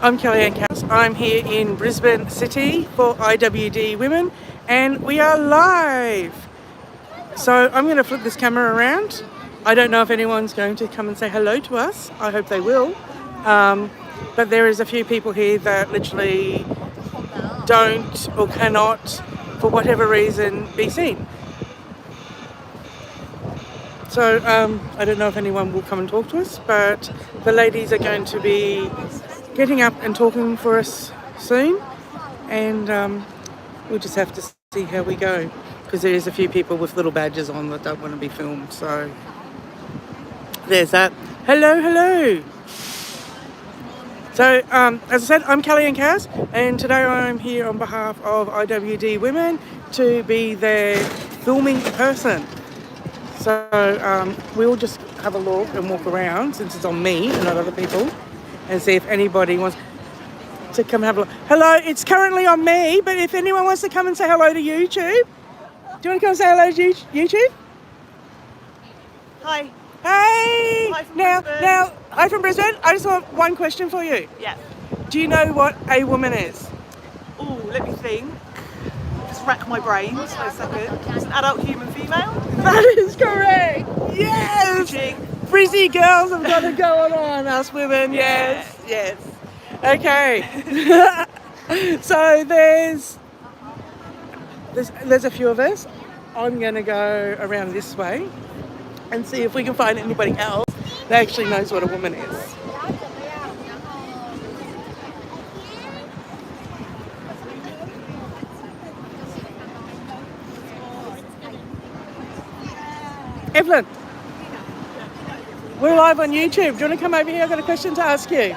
I'm Kellyanne Cass. I'm here in Brisbane City for IWD Women, and we are live. So I'm going to flip this camera around. I don't know if anyone's going to come and say hello to us. I hope they will. But there is a few people here that literally don't or cannot, for whatever reason, be seen. So I don't know if anyone will come and talk to us, but the ladies are going to be getting up and talking for us soon, and we'll just have to see how we go, because there is a few people with little badges on that don't want to be filmed. So there's that. Hello. So as I said, I'm Kellyanne Cass, and today I'm here on behalf of IWD Women to be their filming person. So we'll just have a look and walk around, since it's on me and not other people, and see if anybody wants to come have a look. Hello, it's currently on me, but if anyone wants to come and say hello to YouTube, do you want to come and say hello to YouTube? Hi. Hey! Hi from now, Brisbane. hi from Brisbane. I just want one question for you. Yeah. Do you know what a woman is? Oh, let me think. Just rack my brains for a second. It's an adult human female. That is correct. Yes. Frizzy girls have got to go on us women. Yeah. Yes. Okay. So there's a few of us. I'm going to go around this way and see if we can find anybody else that actually knows what a woman is. Evelyn, we're live on YouTube. Do you want to come over here? I've got a question to ask you.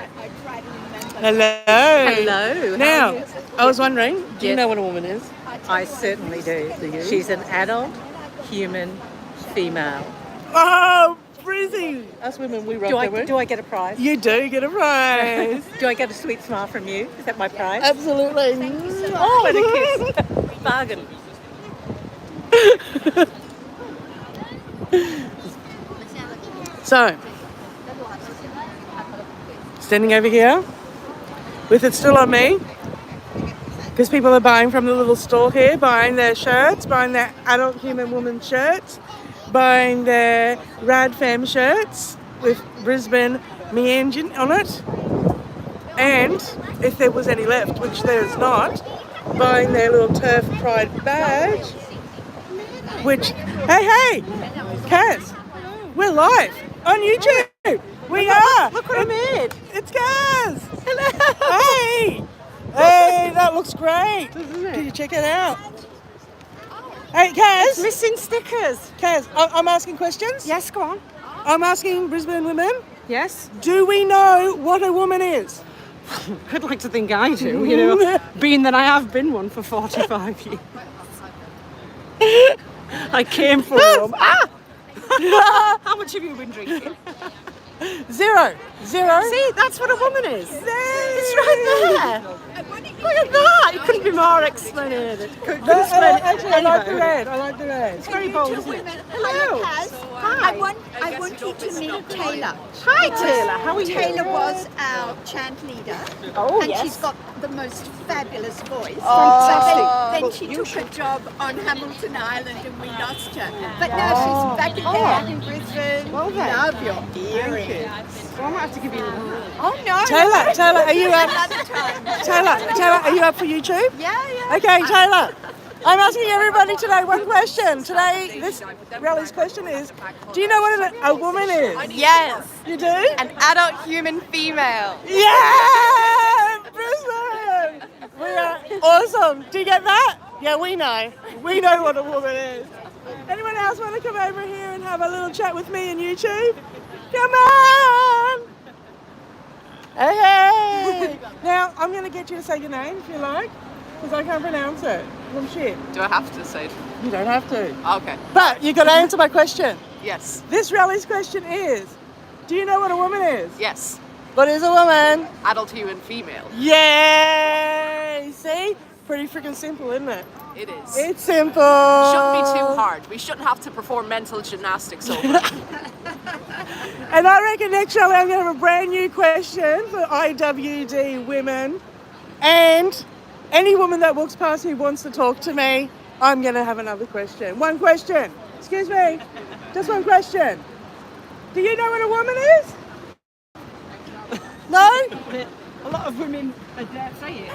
Hello. Hello. Now, I was wondering, do you Yes. know what a woman is? I certainly do. you? She's an adult human female. Oh, Brizzy. Us women, we rock Do that word. I get a prize? You do get a prize. Do I get a sweet smile from you? Is that my prize? Absolutely. Oh, and a kiss. Bargain. So, standing over here, with it still on me, because people are buying from the little store here, buying their shirts, buying their adult human woman shirts, buying their Rad Femme shirts with Brisbane Me Engine on it, and if there was any left, which there's not, buying their little Turf Pride badge, which, hey, Kaz, we're live on YouTube. We are. Look what I made. It's Kaz. Hello. Hey, that looks great. Doesn't it? Can you check it out? Hey, Kaz. Missing stickers. Kaz, I'm asking questions. Yes, go on. I'm asking Brisbane women. Yes. Do we know what a woman is? I'd like to think I do, you know, being that I have been one for 45 years. I came from them. How much have you been drinking? Zero. See, that's what a woman is. It's right there. Look at that. It couldn't be more explained. Actually, I like the red. It's very bold, isn't it? Hello. I want you to meet Taylor. Hi, Taylor. How are you? Taylor was our chant leader, Oh, and yes. she's got the most fabulous voice. Fantastic. Then she took a job on Hamilton Island, and we lost her. But now she's back again in Brisbane. Well then. Love your earrings. So I might have to give you Oh no! Taylor, are you up? Another time. Taylor, are you up for YouTube? Yeah. Okay, Taylor. I'm asking everybody today one question. Today, this rally's question is, do you know what a woman is? Yes, You do? an adult human female. Yeah! Brisbane! We are awesome. Do you get that? Yeah, we know. We know what a woman is. Anyone else want to come over here and have a little chat with me on YouTube? Come on! Hey! Now, I'm going to get you to say your name if you like, because I can't pronounce it. I'm shit. Do I have to say it? You don't have to. Okay. But you've got to answer my question. Yes. This rally's question is, do you know what a woman is? Yes. What is a woman? Adult human female. Yay! See? Pretty freaking simple, isn't it? It is. It's simple. Shouldn't be too hard. We shouldn't have to perform mental gymnastics over it. And I reckon next show I'm going to have a brand new question for IWD women. And any woman that walks past who wants to talk to me, I'm going to have another question. One question. Excuse me. Just one question. Do you know what a woman is? No? A lot of women dare say it.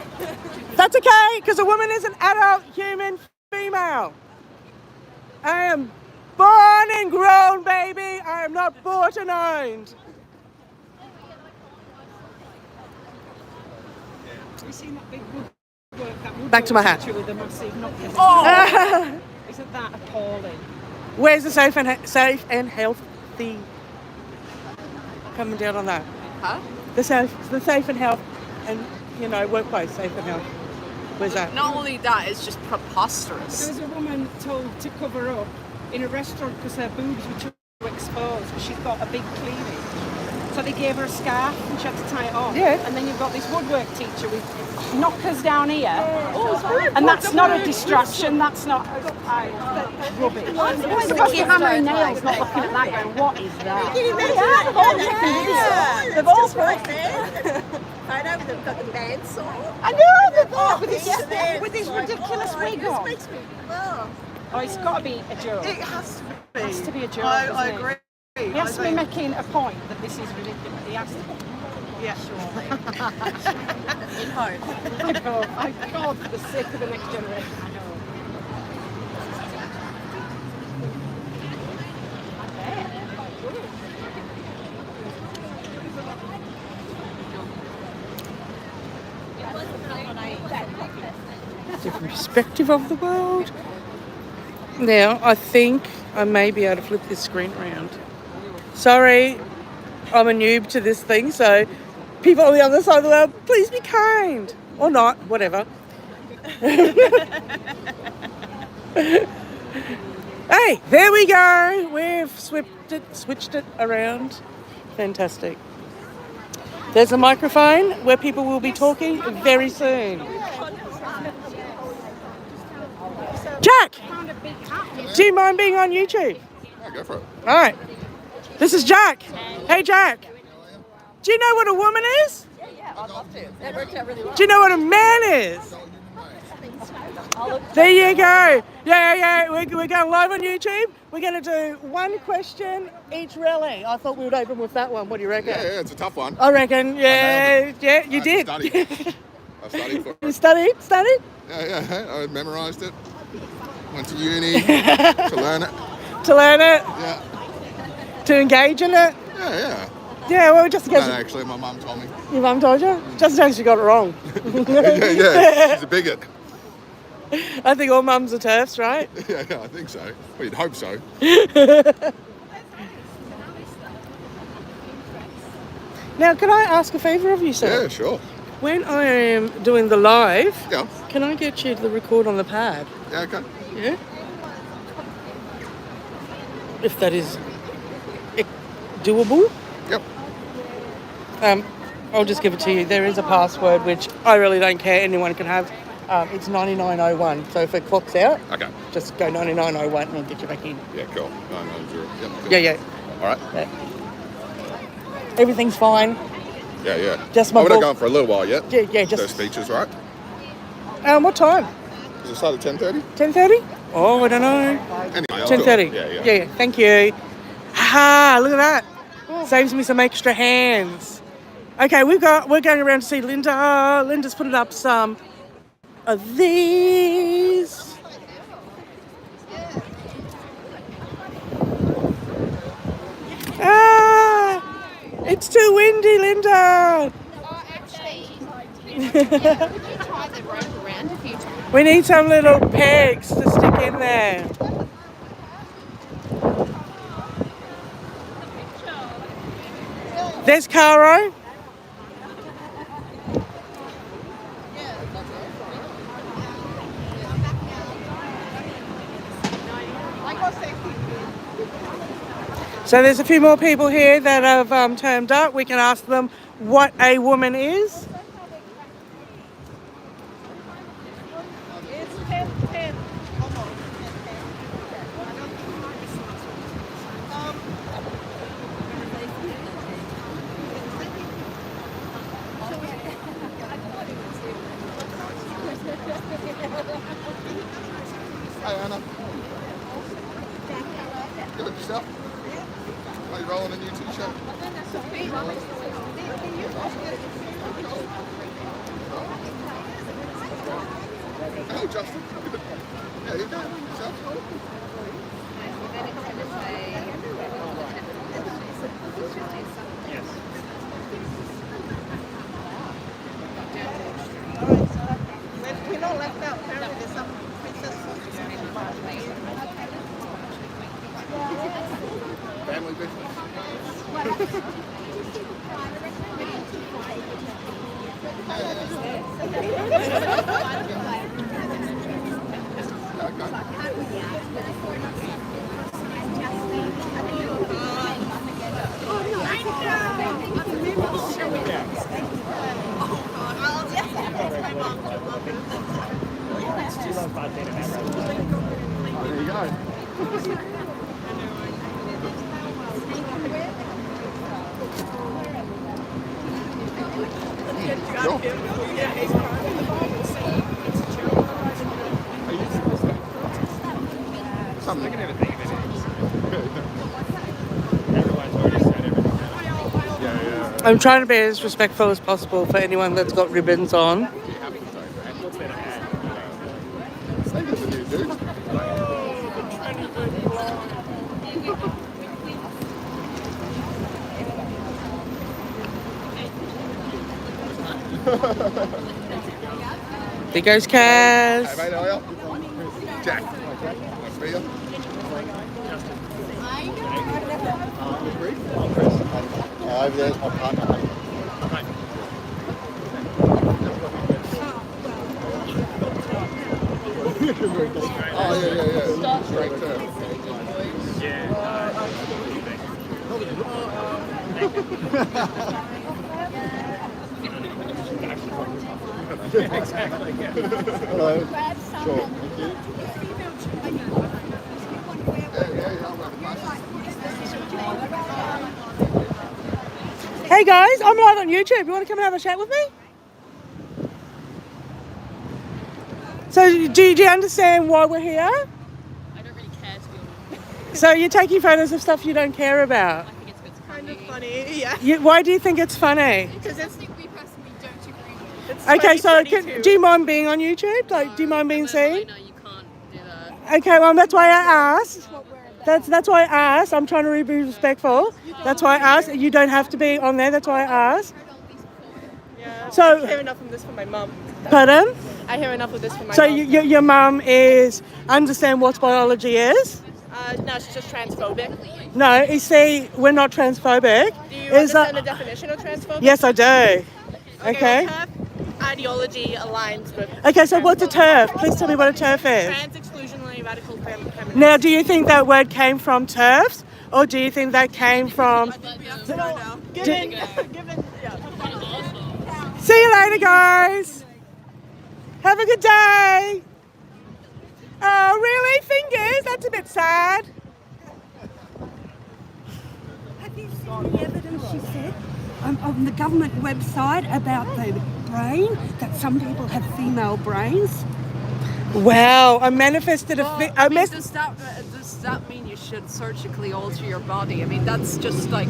That's okay, because a woman is an adult human female. I am born and grown, baby. I am not bought and owned. Have you seen that big woodwork? Back to my hat. With the massive knockers. Isn't that appalling? Where's the safe and healthy? Coming down on that. Huh? The safe and health and workplace safe and health. Where's that? Not only that, it's just preposterous. There was a woman told to cover up in a restaurant because her boobs were too exposed because she's got a big cleavage. So they gave her a scarf and she had to tie it on. Yeah. And then you've got this woodwork teacher with knockers down here. And that's not a distraction, that's not rubbish. You're hammering nails, not looking at that going, what is that? They've all right there. I know they've got the bandsaw. I know, they're there with this It's ridiculous wig This on. makes me, oh. Oh, it's got to be a joke. It has to be. It has to be a joke. I doesn't it? agree. He has to be making a point that this is ridiculous. He has to be. Yeah. In hope. I know. I God, for the sake of the next generation. I know. Different perspective of the world. Now, I think I may be able to flip this screen around. Sorry, I'm a noob to this thing, so people on the other side of the world, please be kind. Or not, whatever. Hey, there we go. We've switched it around. Fantastic. There's a microphone where people will be talking very soon. Jack, do you mind being on YouTube? Yeah, go for it. All right. This is Jack. Hey, Jack. Do you know what a woman is? Yeah, I'd love to. That worked out really well. Do you know what a man is? There you go. Yeah. We're going live on YouTube. We're going to do one question each rally. I thought we would open with that one. What do you reckon? Yeah, it's a tough one. I reckon. Yeah, you did. I studied for You it. studied? Yeah, I memorised it. Went to uni to learn it. To learn it? Yeah, To engage in it? yeah. Yeah, well, just in No, case actually, my mum told me. your mum told you? Just in case you got it wrong. yeah, she's a bigot. I think all mums are turfs, right? Yeah, I think so. Well, you'd hope so. Now, can I ask a favour of you, sir? Yeah, sure. When I am doing the live, Yeah, can I get you to record on the pad? yeah, okay. Yeah? If that is doable. Yep. I'll just give it to you. There is a password which I really don't care. Anyone can have. It's 9901. So if it clocks out, Okay. just go 9901 and I'll get you back in. Yeah, cool. 990. Yep. Cool. Yeah. All right. Yeah. Everything's fine. Yeah. Just my I would have book. gone for a little while yet. Yeah, Those just. speeches, right? What time? Does it start at 10:30? 10:30? Oh, I don't know. Anyway, I'll 10:30. do it. Yeah. Yeah. Thank you. Ha! Look at that. Saves me some extra hands. Okay, we're going around to see Linda. Linda's putting up some of these. It's too windy, Linda. We need some little pegs to stick in there. There's Caro. So there's a few more people here that have turned up. We can ask them what a woman is. Hey, Anna. Good yourself. Are you rolling a new t-shirt? Oh, Justin. Yeah, you go. Yourself. We're not left out. Apparently, there's some princess. Family business. There you go. Sure. Something. Yeah. I'm trying to be as respectful as possible for anyone that's got ribbons on. Same as the new dude. There goes Hey Kaz. mate, how are you? Jack. Nice to meet you. Over there's my partner. Oh yeah. Straight turn. Hello. Sure. Thank you. Hey guys, I'm live on YouTube. You want to come and have a chat with me? So, do you understand why we're here? I don't really care to be honest. So, you're taking photos of stuff you don't care about. I think it's kind of funny. Yeah. Why do you think it's funny? Because I think we personally don't agree with it. It's Okay, so 2022. do you mind being on YouTube? Like, do you mind being seen? No, you can't do that. Okay, well, that's why I asked. That's why I asked. I'm trying to be respectful. That's why I asked. You don't have to be on there. That's why I asked. Yeah. So- I hear enough of this from my mum. Pardon? I hear enough of this from my So mum. your mum is understand what biology is? No, she's just transphobic. No, you see, we're not transphobic. Do you Is understand the definition of transphobic? Yes, I do. Okay. Well, TERF ideology aligns with Okay, so what's a TERF? Please tell me what a TERF is. trans exclusionary radical feminists. Now, do you think that word came from TERFs, or do you think that came from? Given, See you later, guys. Have a good day. Oh, really? Fingers? That's a bit sad. Have you seen the evidence, she said, on the government website about the brain, that some people have female brains? Wow, I manifested Does that mean you should surgically alter your body? I mean, that's just like,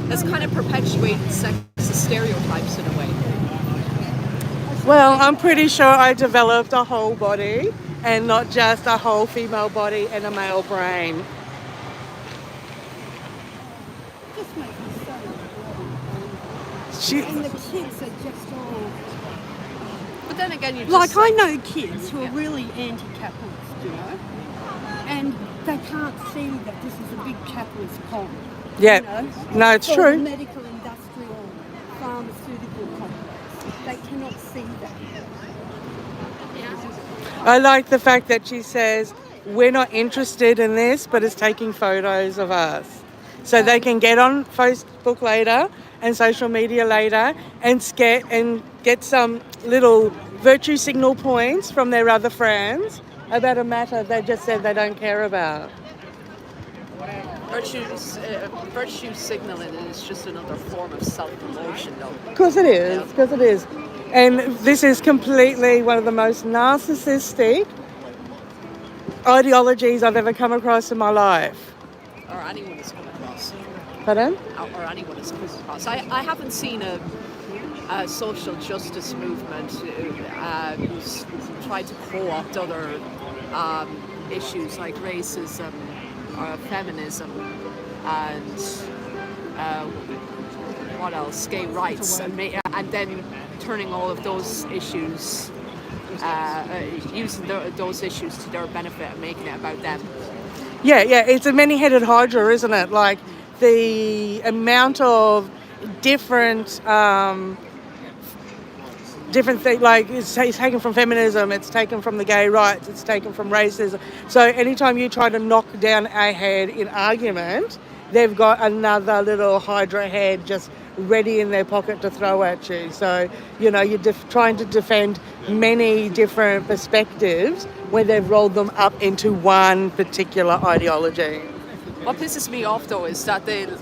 that's kind of perpetuating sexist stereotypes in a way. Well, I'm pretty sure I developed a whole body and not just a whole female body and a male brain. Just makes me so She, And the kids are just all... But then again, you just Like, I know kids who are really anti-capitalist, you know, and they can't see that this is a big capitalist con. yeah, You know? no, it's For true. the medical, industrial, pharmaceutical complex. They cannot see that. I like the fact that she says, we're not interested in this, but it's taking photos of us. So they can get on Facebook later and social media later and get some little virtue signal points from their other friends about a matter they just said they don't care about. virtue signaling is just another form of self-promotion, though. Because it is. And this is completely one of the most narcissistic ideologies I've ever come across in my life. Or anyone has come across. Pardon? Or anyone has come across. I haven't seen a social justice movement who's tried to co-opt other issues like racism or feminism and what else? Gay rights, and then turning all of those issues, using those issues to their benefit and making it about them. Yeah, it's a many-headed hydra, isn't it? Like the amount of different things, like it's taken from feminism, it's taken from the gay rights, it's taken from racism. So anytime you try to knock down a head in argument, they've got another little hydra head just ready in their pocket to throw at you. So, you know, you're trying to defend many different perspectives where they've rolled them up into one particular ideology. What pisses me off though is that they'll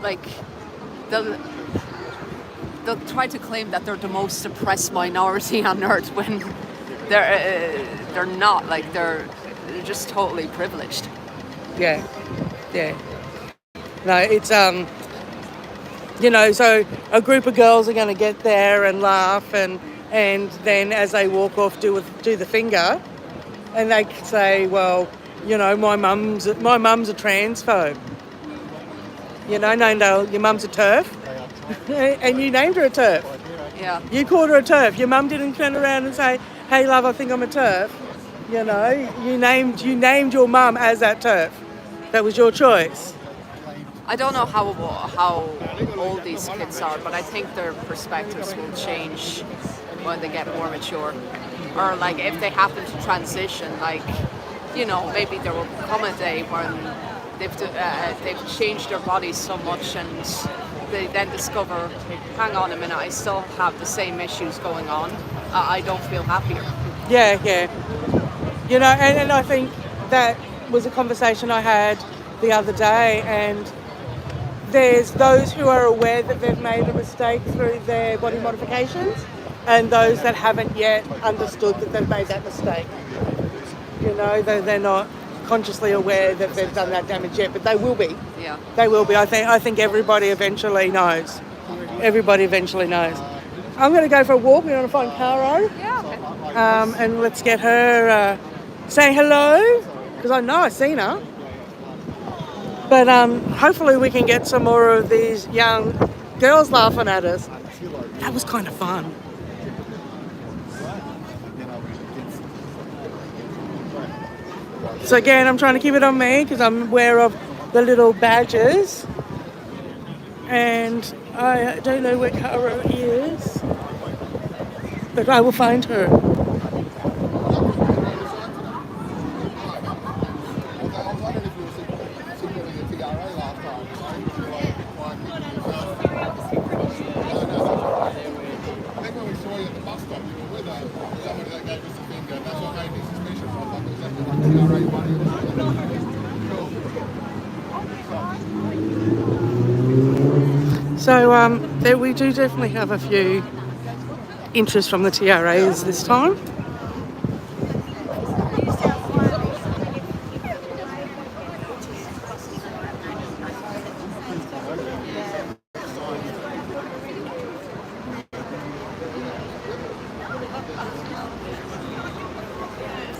try to claim that they're the most oppressed minority on earth when they're not. Like they're just totally privileged. Yeah. No, it's you know, so a group of girls are going to get there and laugh, and then as they walk off, do the finger, and they say, well, you know, my mum's a transphobe. You know, no, your mum's a TERF, and you named her a TERF. Yeah. You called her a TERF. Your mum didn't turn around and say, hey, love, I think I'm a TERF. You know, you named your mum as that TERF. That was your choice. I don't know how old these kids are, but I think their perspectives will change when they get more mature. Or like if they happen to transition, like, you know, maybe there will come a day when they've changed their bodies so much and they then discover, hang on a minute, I still have the same issues going on. I don't feel happier. Yeah. You know, and I think that was a conversation I had the other day, and there's those who are aware that they've made a mistake through their body modifications, and those that haven't yet understood that they've made that mistake. You know, they're not consciously aware that they've done that damage yet, but they will be. Yeah. They will be. I think everybody eventually knows. Everybody eventually knows. I'm going to go for a walk. We're going to find Caro. Yeah. Okay. And let's get her say hello, because I know I've seen her. But hopefully we can get some more of these young girls laughing at us. That was kind of fun. So again, I'm trying to keep it on me because I'm aware of the little badges. And I don't know where Caro is, but I will find her. So there we do definitely have a few interest from the TRAs this time.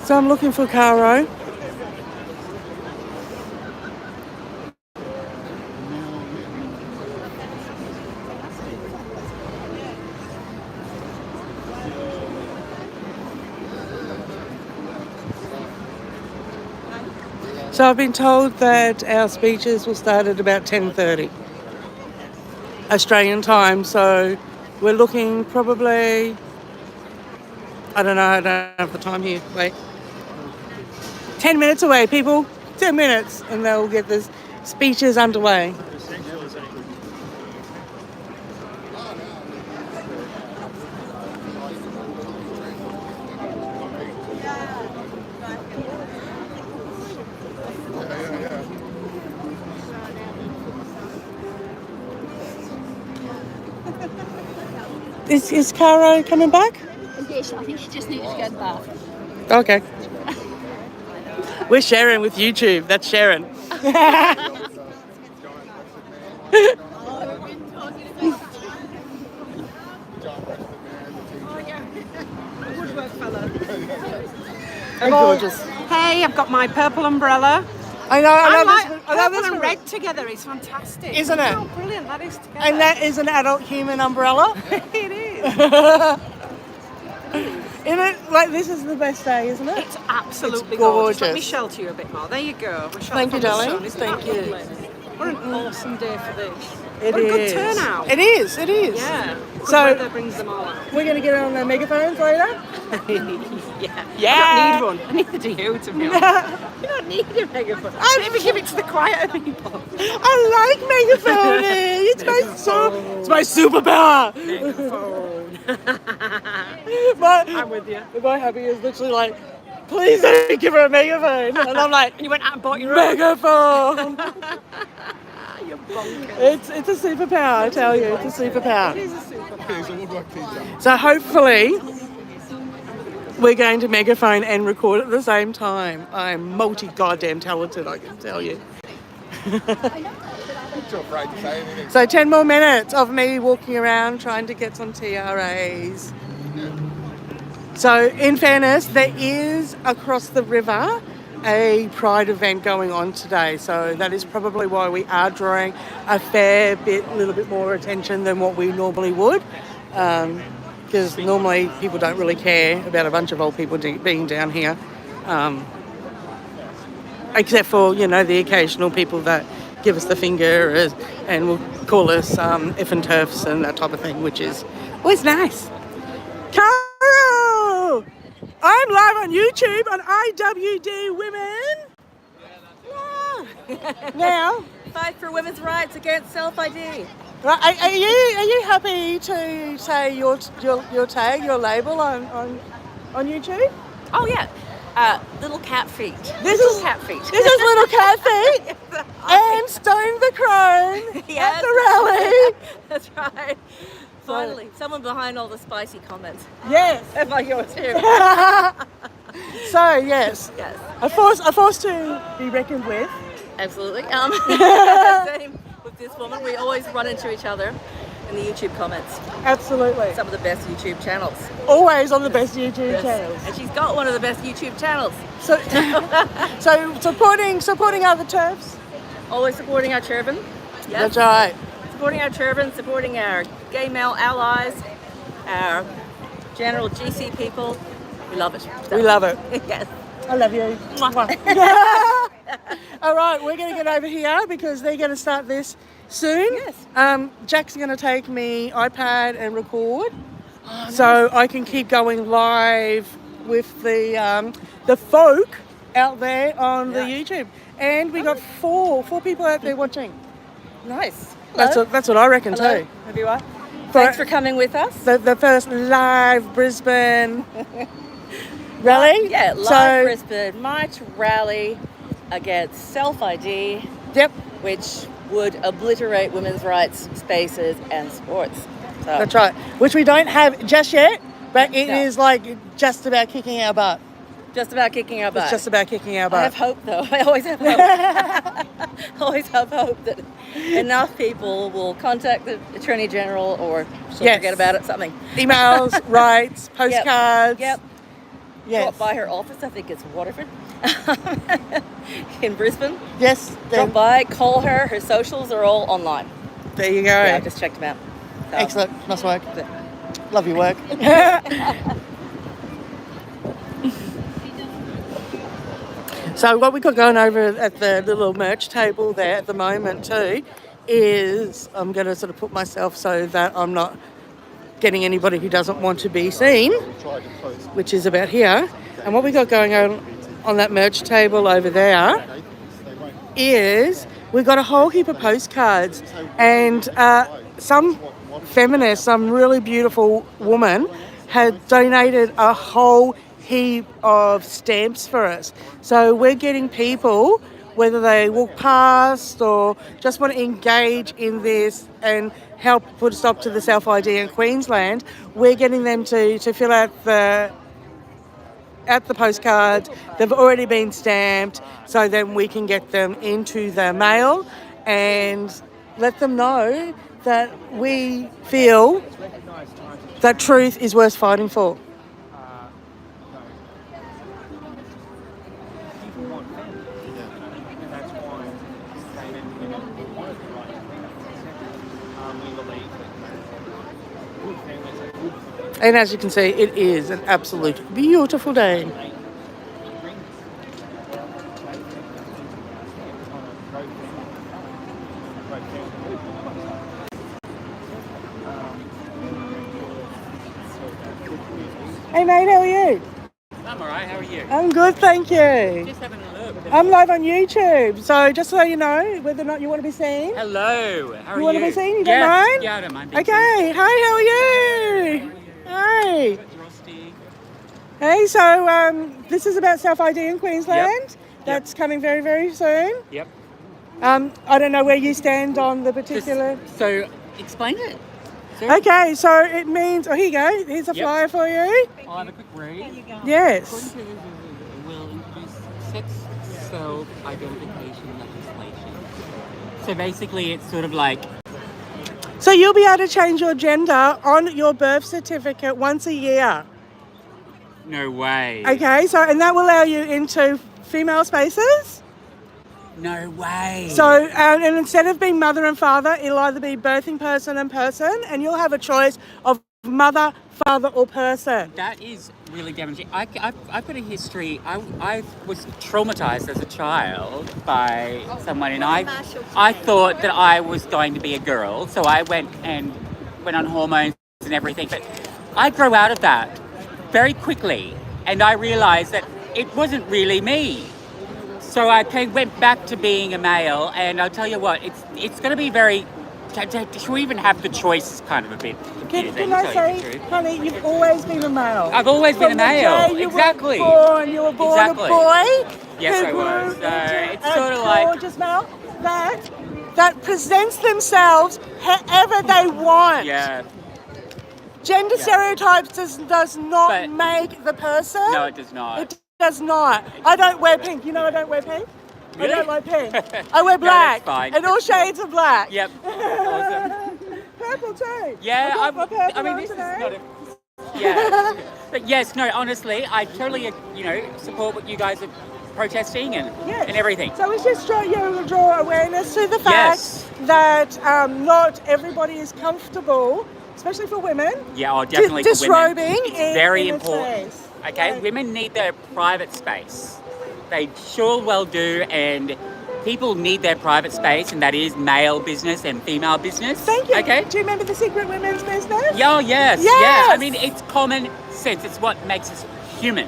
So I'm looking for Caro. So I've been told that our speeches will start at about 10:30 Australian time. So we're looking probably, I don't know, I don't have the time here. Wait. 10 minutes away, people. 10 minutes and they'll get the speeches underway. Is Caro coming back? Yes, I think she just needs to go to the bath. Okay. We're sharing with YouTube. That's Sharon. I'm gorgeous. Hey, I've got my purple umbrella. I know. I love this. I love Purple this and one. red together is fantastic. Isn't it? Oh, brilliant. That is together. And that is an adult human umbrella. It is. Isn't it? Like, this is the best day, isn't it? It's absolutely It's gorgeous. Let gorgeous. me shelter you a bit more. There you go. We're Thank you, sheltered from the darling. sun. Isn't Thank that you. lovely? What an awesome day for this. It What a good is. turnout. It is. It is. Yeah. Good So- weather brings them all out. We're going to get on the megaphones later. Yeah. Yeah. I don't need one. Neither do you, to be honest. You don't need a megaphone. Maybe give it to the quieter people. I like megaphoning. It's my superpower. I'm with you. My hubby is literally like, please don't give her a megaphone. And I'm like, And you went out and bought your own. megaphone. You're bonkers. It's a superpower, I tell you. It's a superpower. It is a superpower. He's a woodwork teacher. So hopefully we're going to megaphone and record at the same time. I'm multi-goddamn talented, I can tell you. Too afraid to say anything. So 10 more minutes of me walking around trying to get some TRAs. So in fairness, there is across the river a Pride event going on today. So that is probably why we are drawing a little bit more attention than what we normally would. Because normally people don't really care about a bunch of old people being down here. Except for, the occasional people that give us the finger and will call us effing turfs and that type of thing, which is always nice. Caro! I'm live on YouTube on IWD Women. Now, Fight for women's rights against self-ID. right, are you happy to say your tag, your label on YouTube? Oh yeah, little cat feet. This Little is cat feet. This is Little Cat Feet and Stone the Crone Yes. at the rally. That's right. Finally, someone behind all the spicy comments. Yes. Am I yours too? So yes, Yes, a force to be reckoned with. absolutely. Same with this woman. We always run into each other in the YouTube comments. Absolutely. Some of the best YouTube channels. Always on the best YouTube channels. And she's got one of the best YouTube channels. So, supporting other turfs. Always supporting our children. Yes. That's right. Supporting our children, supporting our gay male allies, our general GC people. We love it. We love it. Yes. I love you. All right, we're going to get over here because they're going to start this soon. Yes. Jack's going to take me iPad and record, so I can keep going live with the folk out there on the YouTube. And we got four people out there watching. Nice. That's what I reckon Hello, too. everyone. Thanks for coming with us. The first live Brisbane rally. Yeah, live Brisbane March rally against self-ID, Yep, which would obliterate women's rights, spaces, and sports. So, that's right. Which we don't have just yet, but it No. is like just about kicking our butt. just about kicking our butt. It's just about kicking our I butt. have hope, though. I always have hope. Always have hope that enough people will contact the Attorney General or she'll Yes. forget about it, something. Emails, rights, postcards. Yep. Yes. Drop by her office, I think it's Waterford, in Brisbane. Yes. Drop by, call her. Her socials are all online. There you go. Yeah, I just checked them out. So, Excellent. Nice work. Love your work. So what we got going over at the little merch table there at the moment too is I'm going to sort of put myself so that I'm not getting anybody who doesn't want to be seen, which is about here. And what we got going on that merch table over there is we've got a whole heap of postcards, and some feminist, some really beautiful woman had donated a whole heap of stamps for us. So we're getting people, whether they walk past or just want to engage in this and help put a stop to the self-ID in Queensland, we're getting them to fill out at the postcards. They've already been stamped, so then we can get them into the mail and let them know that we feel that truth is worth fighting for. And as you can see, it is an absolute beautiful day. Hey mate, how are you? I'm alright, how are you? I'm good, thank you. Just having a look. I'm live on YouTube, so just so you know whether or not you want to be seen. Hello, how are you? You want to be seen? You yeah. don't mind? Yeah, I don't mind. Okay, hi, how are you? Hi. Hey, so this is about self-ID in Queensland. Yep. That's coming very, very soon. Yep. I don't know where you stand on the particular... So, explain it. Okay, so it means... Oh, here you go. Here's a flyer for you. I'll have a quick read. Yes. Will introduce sex self-identification legislation. So basically it's sort of like... So you'll be able to change your gender on your birth certificate once a year. No way. Okay, so and that will allow you into female spaces. No way. So, and instead of being mother and father, it'll either be birthing person and person, and you'll have a choice of mother, father, or person. That is really demonstrating. I've got a history. I was traumatized as a child by someone, and I thought that I was going to be a girl, so I went on hormones and everything. But I grew out of that very quickly, and I realized that it wasn't really me. So I went back to being a male, and I'll tell you what, it's going to be very... To even have the choice is kind of a bit confusing. Can I say, honey, you've always been a male. I've always been a male. Exactly. You were born Exactly. a boy. Yes, I was. So it's sort of like... gorgeous male that presents themselves however they want. Yeah. Gender stereotypes does not make the person. No, it does not. It does not. I don't wear pink. You know I don't wear pink? Really? I don't like pink. I wear black. No, that's fine. And all shades of black. Yep. Awesome. Purple too. Yeah, I mean, this is not a... Yeah. But yes, no, honestly, I totally, support what you guys are protesting and everything. So it's just draw awareness to the fact that not everybody is comfortable, especially for women. Yeah, definitely for disrobing women. It's very important. Space. Okay, Right. Women need their private space. They sure well do, and people need their private space, and that is male business and female business. Thank you. Okay. Do you remember the Secret Women's Business? Yeah, oh, yes. Yes. Yeah. I mean, it's common sense. It's what makes us human.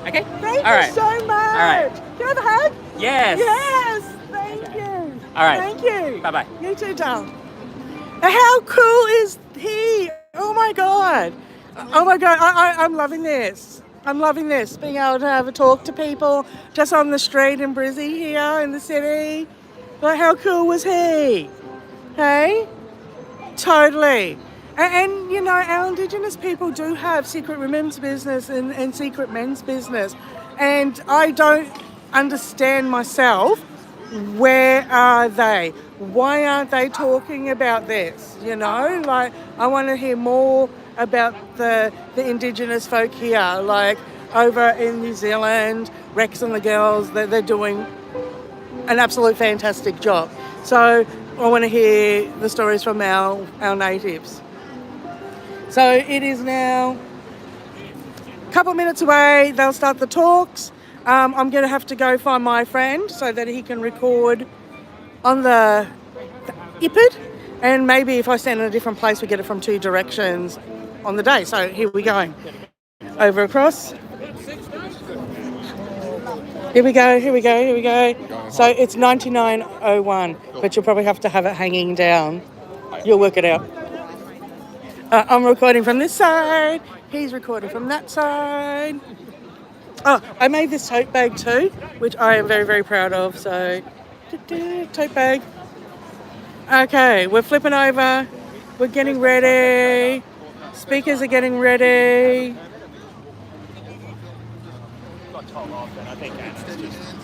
Okay? Thank All you right. so much. All right. Can I have a hug? Yes. Yes. Thank you. All right. Thank you. Bye-bye. You too, darling. How cool is he? Oh my God. Oh my God. I'm loving this. I'm loving this, being able to have a talk to people just on the street in Brizzy here in the city. Like, how cool was he? Hey? Totally. And our Indigenous people do have secret women's business and secret men's business. And I don't understand myself, where are they? Why aren't they talking about this? Like, I want to hear more about the Indigenous folk here, like over in New Zealand, Rex and the girls, they're doing an absolute fantastic job. So I want to hear the stories from our natives. So it is now a couple of minutes away, they'll start the talks. I'm going to have to go find my friend so that he can record on the iPad, and maybe if I stand in a different place we get it from two directions on the day. So here we go. Over across. Here we go. So it's 9901, but you'll probably have to have it hanging down. You'll work it out. I'm recording from this side. He's recording from that side. Oh, I made this tote bag too, which I am very, very proud of. So, tote bag. Okay, we're flipping over. We're getting ready. Speakers are getting ready. got told off, and I think Anna's just,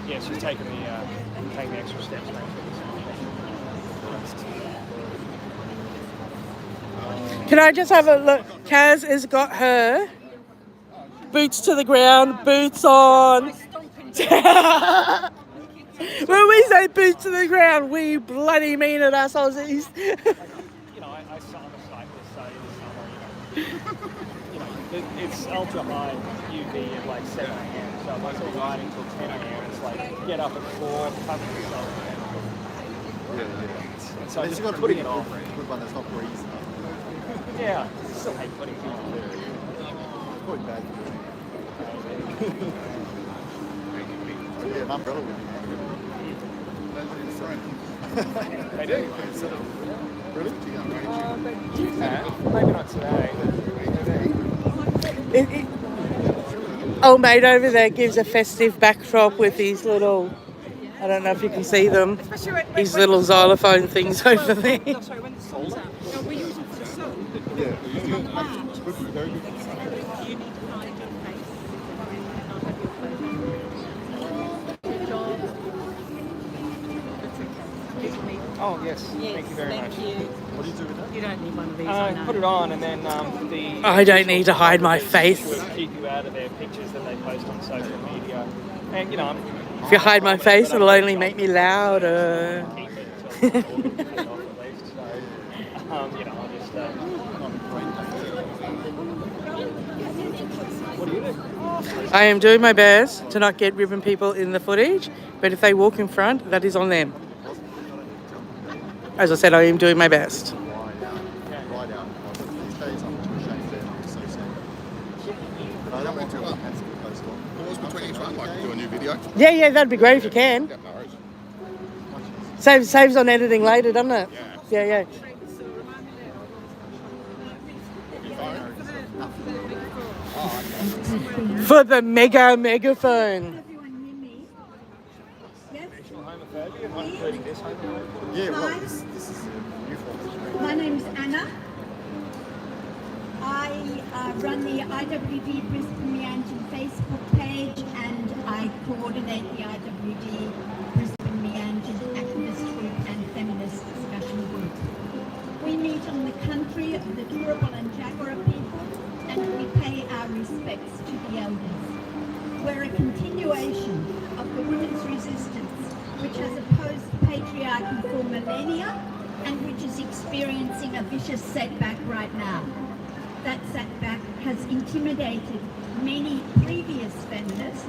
yeah, she's taking the extra steps. Can I just have a look? Kaz has got her boots to the ground, boots on. When we say boots to the ground, we bloody mean it, us Aussies. You know, I'm a cyclist, so in the summer, it's ultra high UV at like 7 a.m. So I'm sort of riding till 10 a.m. It's like get up at 4, cover yourself. And so just got putting it off. Good one that's not breezy. Yeah, still hate putting things on there. Quite bad. Yeah, an umbrella would be They do. Really? Maybe not today. Old mate over there gives a festive backdrop with these little, I don't know if you can see them, these little xylophone things over there. Oh, yes. Thank you very much. What do you do with that? You don't need one of these. Put it on, and then I don't need to hide my face. will keep you out of their pictures that they post on social media. And, you know, If you hide my face, it'll only make me louder. keep it until at least. So, you know, I'll just... what do you do? I am doing my best to not get ribbon people in the footage, but if they walk in front, that is on them. As I said, I am doing my best. Ride out. These days I'm too ashamed to associate. But I don't want to have to post on. Pause between each one, like do a new video. Yeah, that'd be great if you can. Yeah, no worries. Saves on editing later, doesn't it? Yeah. For the megaphone. Yeah, well, this is a new form. My name's Anna. I run the IWD Brisbane Meanjin Facebook page and I coordinate the IWD Brisbane Meanjin activist group and feminist discussion group. We meet on the country of the Turrbal and Jagera people and we pay our respects to the elders. We're a continuation of the women's resistance which has opposed patriarchy for millennia and which is experiencing a vicious setback right now. That setback has intimidated many previous feminists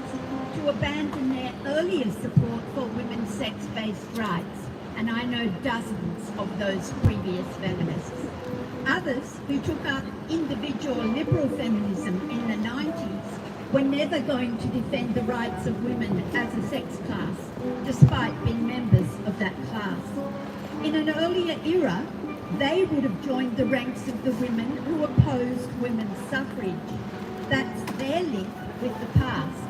to abandon their earlier support for women's sex-based rights, and I know dozens of those previous feminists. Others who took up individual liberal feminism in the 90s were never going to defend the rights of women as a sex class, despite being members of that class. In an earlier era, they would have joined the ranks of the women who opposed women's suffrage. That's their link with the past.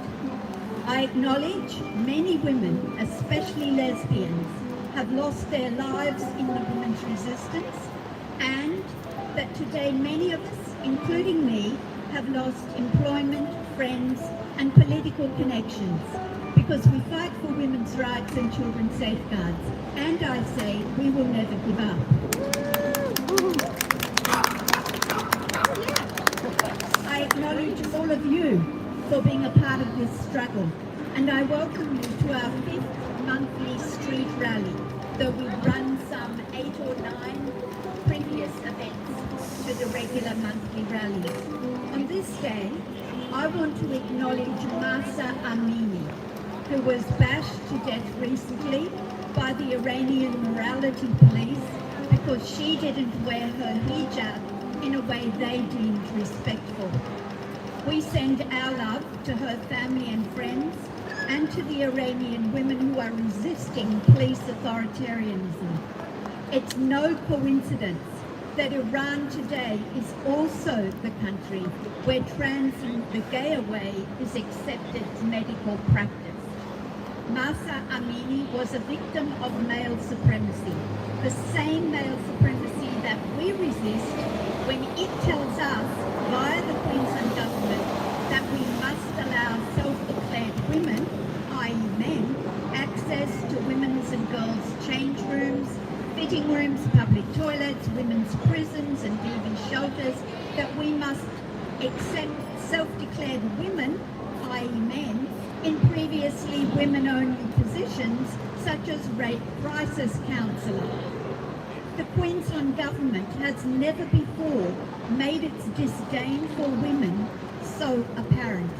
I acknowledge many women, especially lesbians, have lost their lives in the women's resistance, and that today many of us, including me, have lost employment, friends, and political connections because we fight for women's rights and children's safeguards. And I say we will never give up. I acknowledge all of you for being a part of this struggle, and I welcome you to our 5th monthly street rally, though we've run some 8 or 9 previous events to the regular monthly rallies. On this day, I want to acknowledge Mahsa Amini, who was bashed to death recently by the Iranian morality police because she didn't wear her hijab in a way they deemed respectful. We send our love to her family and friends and to the Iranian women who are resisting police authoritarianism. It's no coincidence that Iran today is also the country where transing the gay away is accepted medical practice. Mahsa Amini was a victim of male supremacy, the same male supremacy that we resist when it tells us via the Queensland government that we must allow we must accept self-declared women, i.e. men, in previously women-only positions such as rape crisis counsellor. The Queensland Government has never before made its disdain for women so apparent.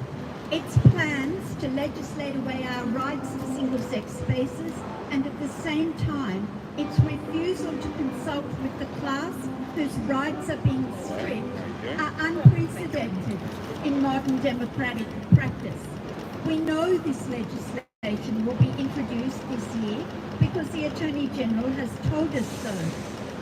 Its plans to legislate away our rights to single-sex spaces, and at the same time, its refusal to consult with the class whose rights are being stripped, are unprecedented in modern democratic practice. We know this legislation will be introduced this year because the Attorney General has told us so.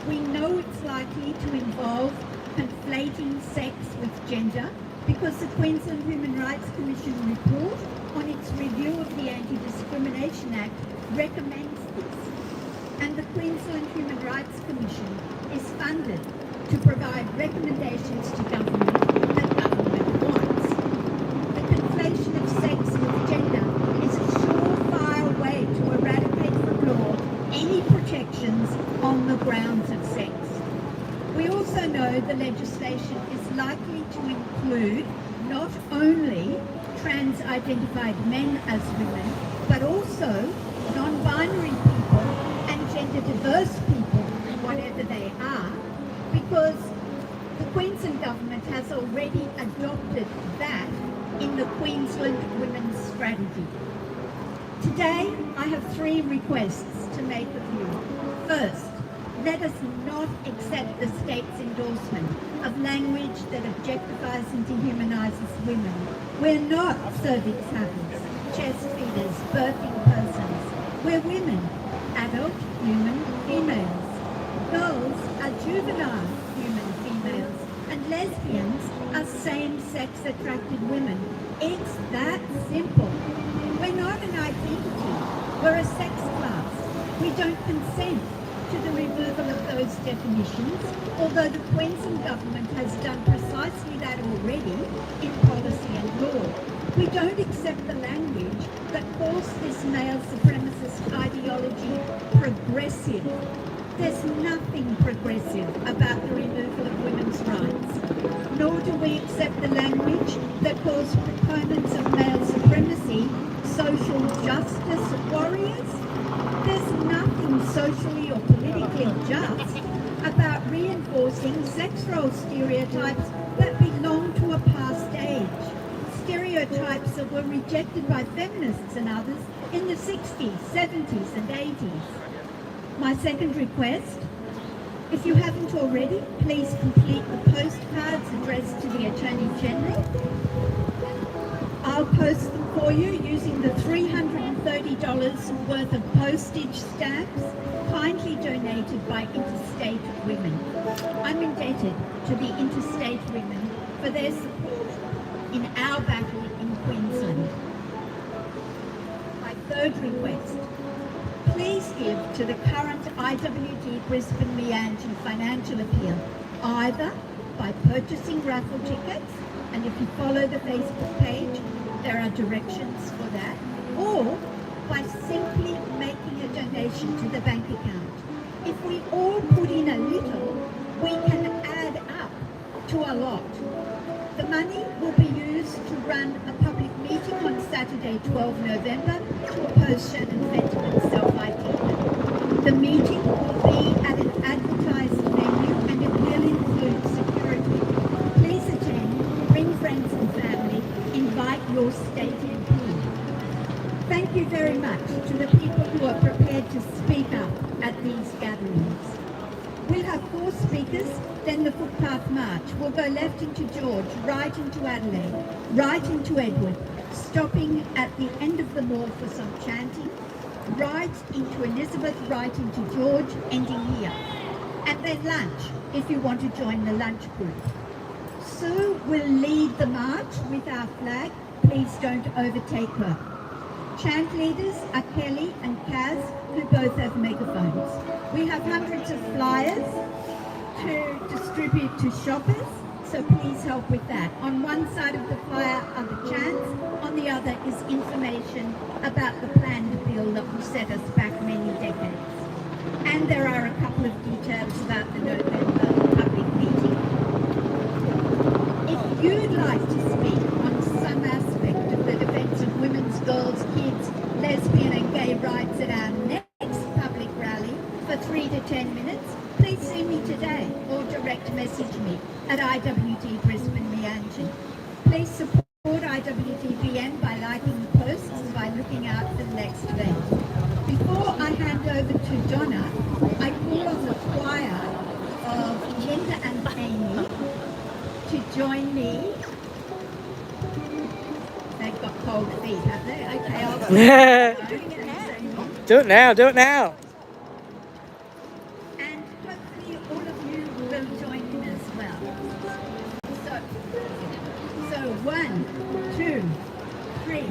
We know it's likely to involve conflating sex with gender because the Queensland Human Rights Commission report on its review of the Anti-Discrimination Act recommends this. And the Queensland Human Rights Commission is funded to provide recommendations to government that government wants. The conflation of sex with gender is a surefire way to eradicate from law any protections on the grounds of sex. We also know the legislation is likely to include not only trans-identified men as women, but also non-binary people and gender-diverse people, whatever they are, because the Queensland Government has already adopted that in the Queensland Women's Strategy. Today, I have 3 requests to make of you. First, let us not accept the state's endorsement of language that objectifies and dehumanises women. We're not cervix huggers, chest feeders, birthing persons. We're women, adult human females. Girls are juvenile human females, and lesbians are same-sex attracted women. It's that simple. We're not an identity, we're a sex class. We don't consent to the removal of those definitions, although the Queensland Government has done precisely that already in policy and law. We don't accept the language that calls this male supremacist ideology progressive. There's nothing progressive about the removal of women's rights. Nor do we accept the language that calls proponents of male supremacy social justice warriors. There's nothing socially or politically just about reinforcing sex role stereotypes that belong to a past age. Stereotypes that were rejected by feminists and others in the 60s, 70s and 80s. My second request, if you haven't already, please complete the postcards addressed to the Attorney General. I'll post them for you using the $330 worth of postage stamps kindly donated by Interstate Women. I'm indebted to the Interstate Women for their support in our battle in Queensland. My third request, please give to the current IWD Brisbane Meanjin financial appeal, either by purchasing raffle tickets, and if you follow the Facebook page, there are directions for that, or by simply making a donation to the bank account. If we all put in a little, we can add up to a lot. The money will be used to run a public meeting on Saturday, 12 November, to oppose Shannon Fentiman's self-ID. The meeting will be at an advertised venue and it will include security. Please attend, bring friends and family, invite your state MP. Thank you very much to the people who are prepared to speak up at these gatherings. We'll have 4 speakers, then the footpath march. We'll go left into George, right into Adelaide, right into Edward, stopping at the end of the mall for some chanting, right into Elizabeth, right into George, ending here. And then lunch, if you want to join the lunch group. Sue will lead the march with our flag. Please don't overtake her. Chant leaders are Kelly and Kaz, who both have megaphones. We have hundreds of flyers to distribute to shoppers, so please help with that. On one side of the flyer are the chants, on the other is information about the planned bill that will set us back many decades. And there are a couple of details about the November public meeting. you'd like to speak on some aspect of the defence of women's, girls, kids, lesbian and gay rights at our next public rally for 3 to 10 minutes, please see me today or direct message me at IWD Brisbane Meanjin. Please support IWDBM by liking posts and by looking out for the next event. Before I hand over to Donna, I call on the choir of Linda and Amy to join me. They've got cold feet, have they? Okay, I'll Do it now, do it now. And hopefully all of you will join in as well. So 1, 2, 3.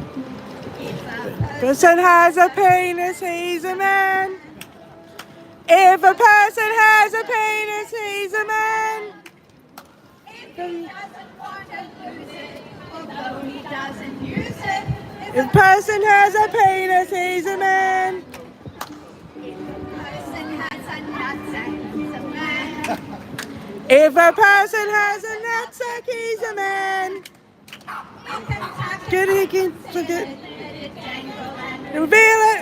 If a Person has a penis, he's a man. If a person has a penis, he's a man. If he doesn't want to use it, although he doesn't use it, If a person has a penis, he's a man. if a person has a nutsack, he's a man. If a person has a nutsack, he's a man. Good, he can forget. Reveal it.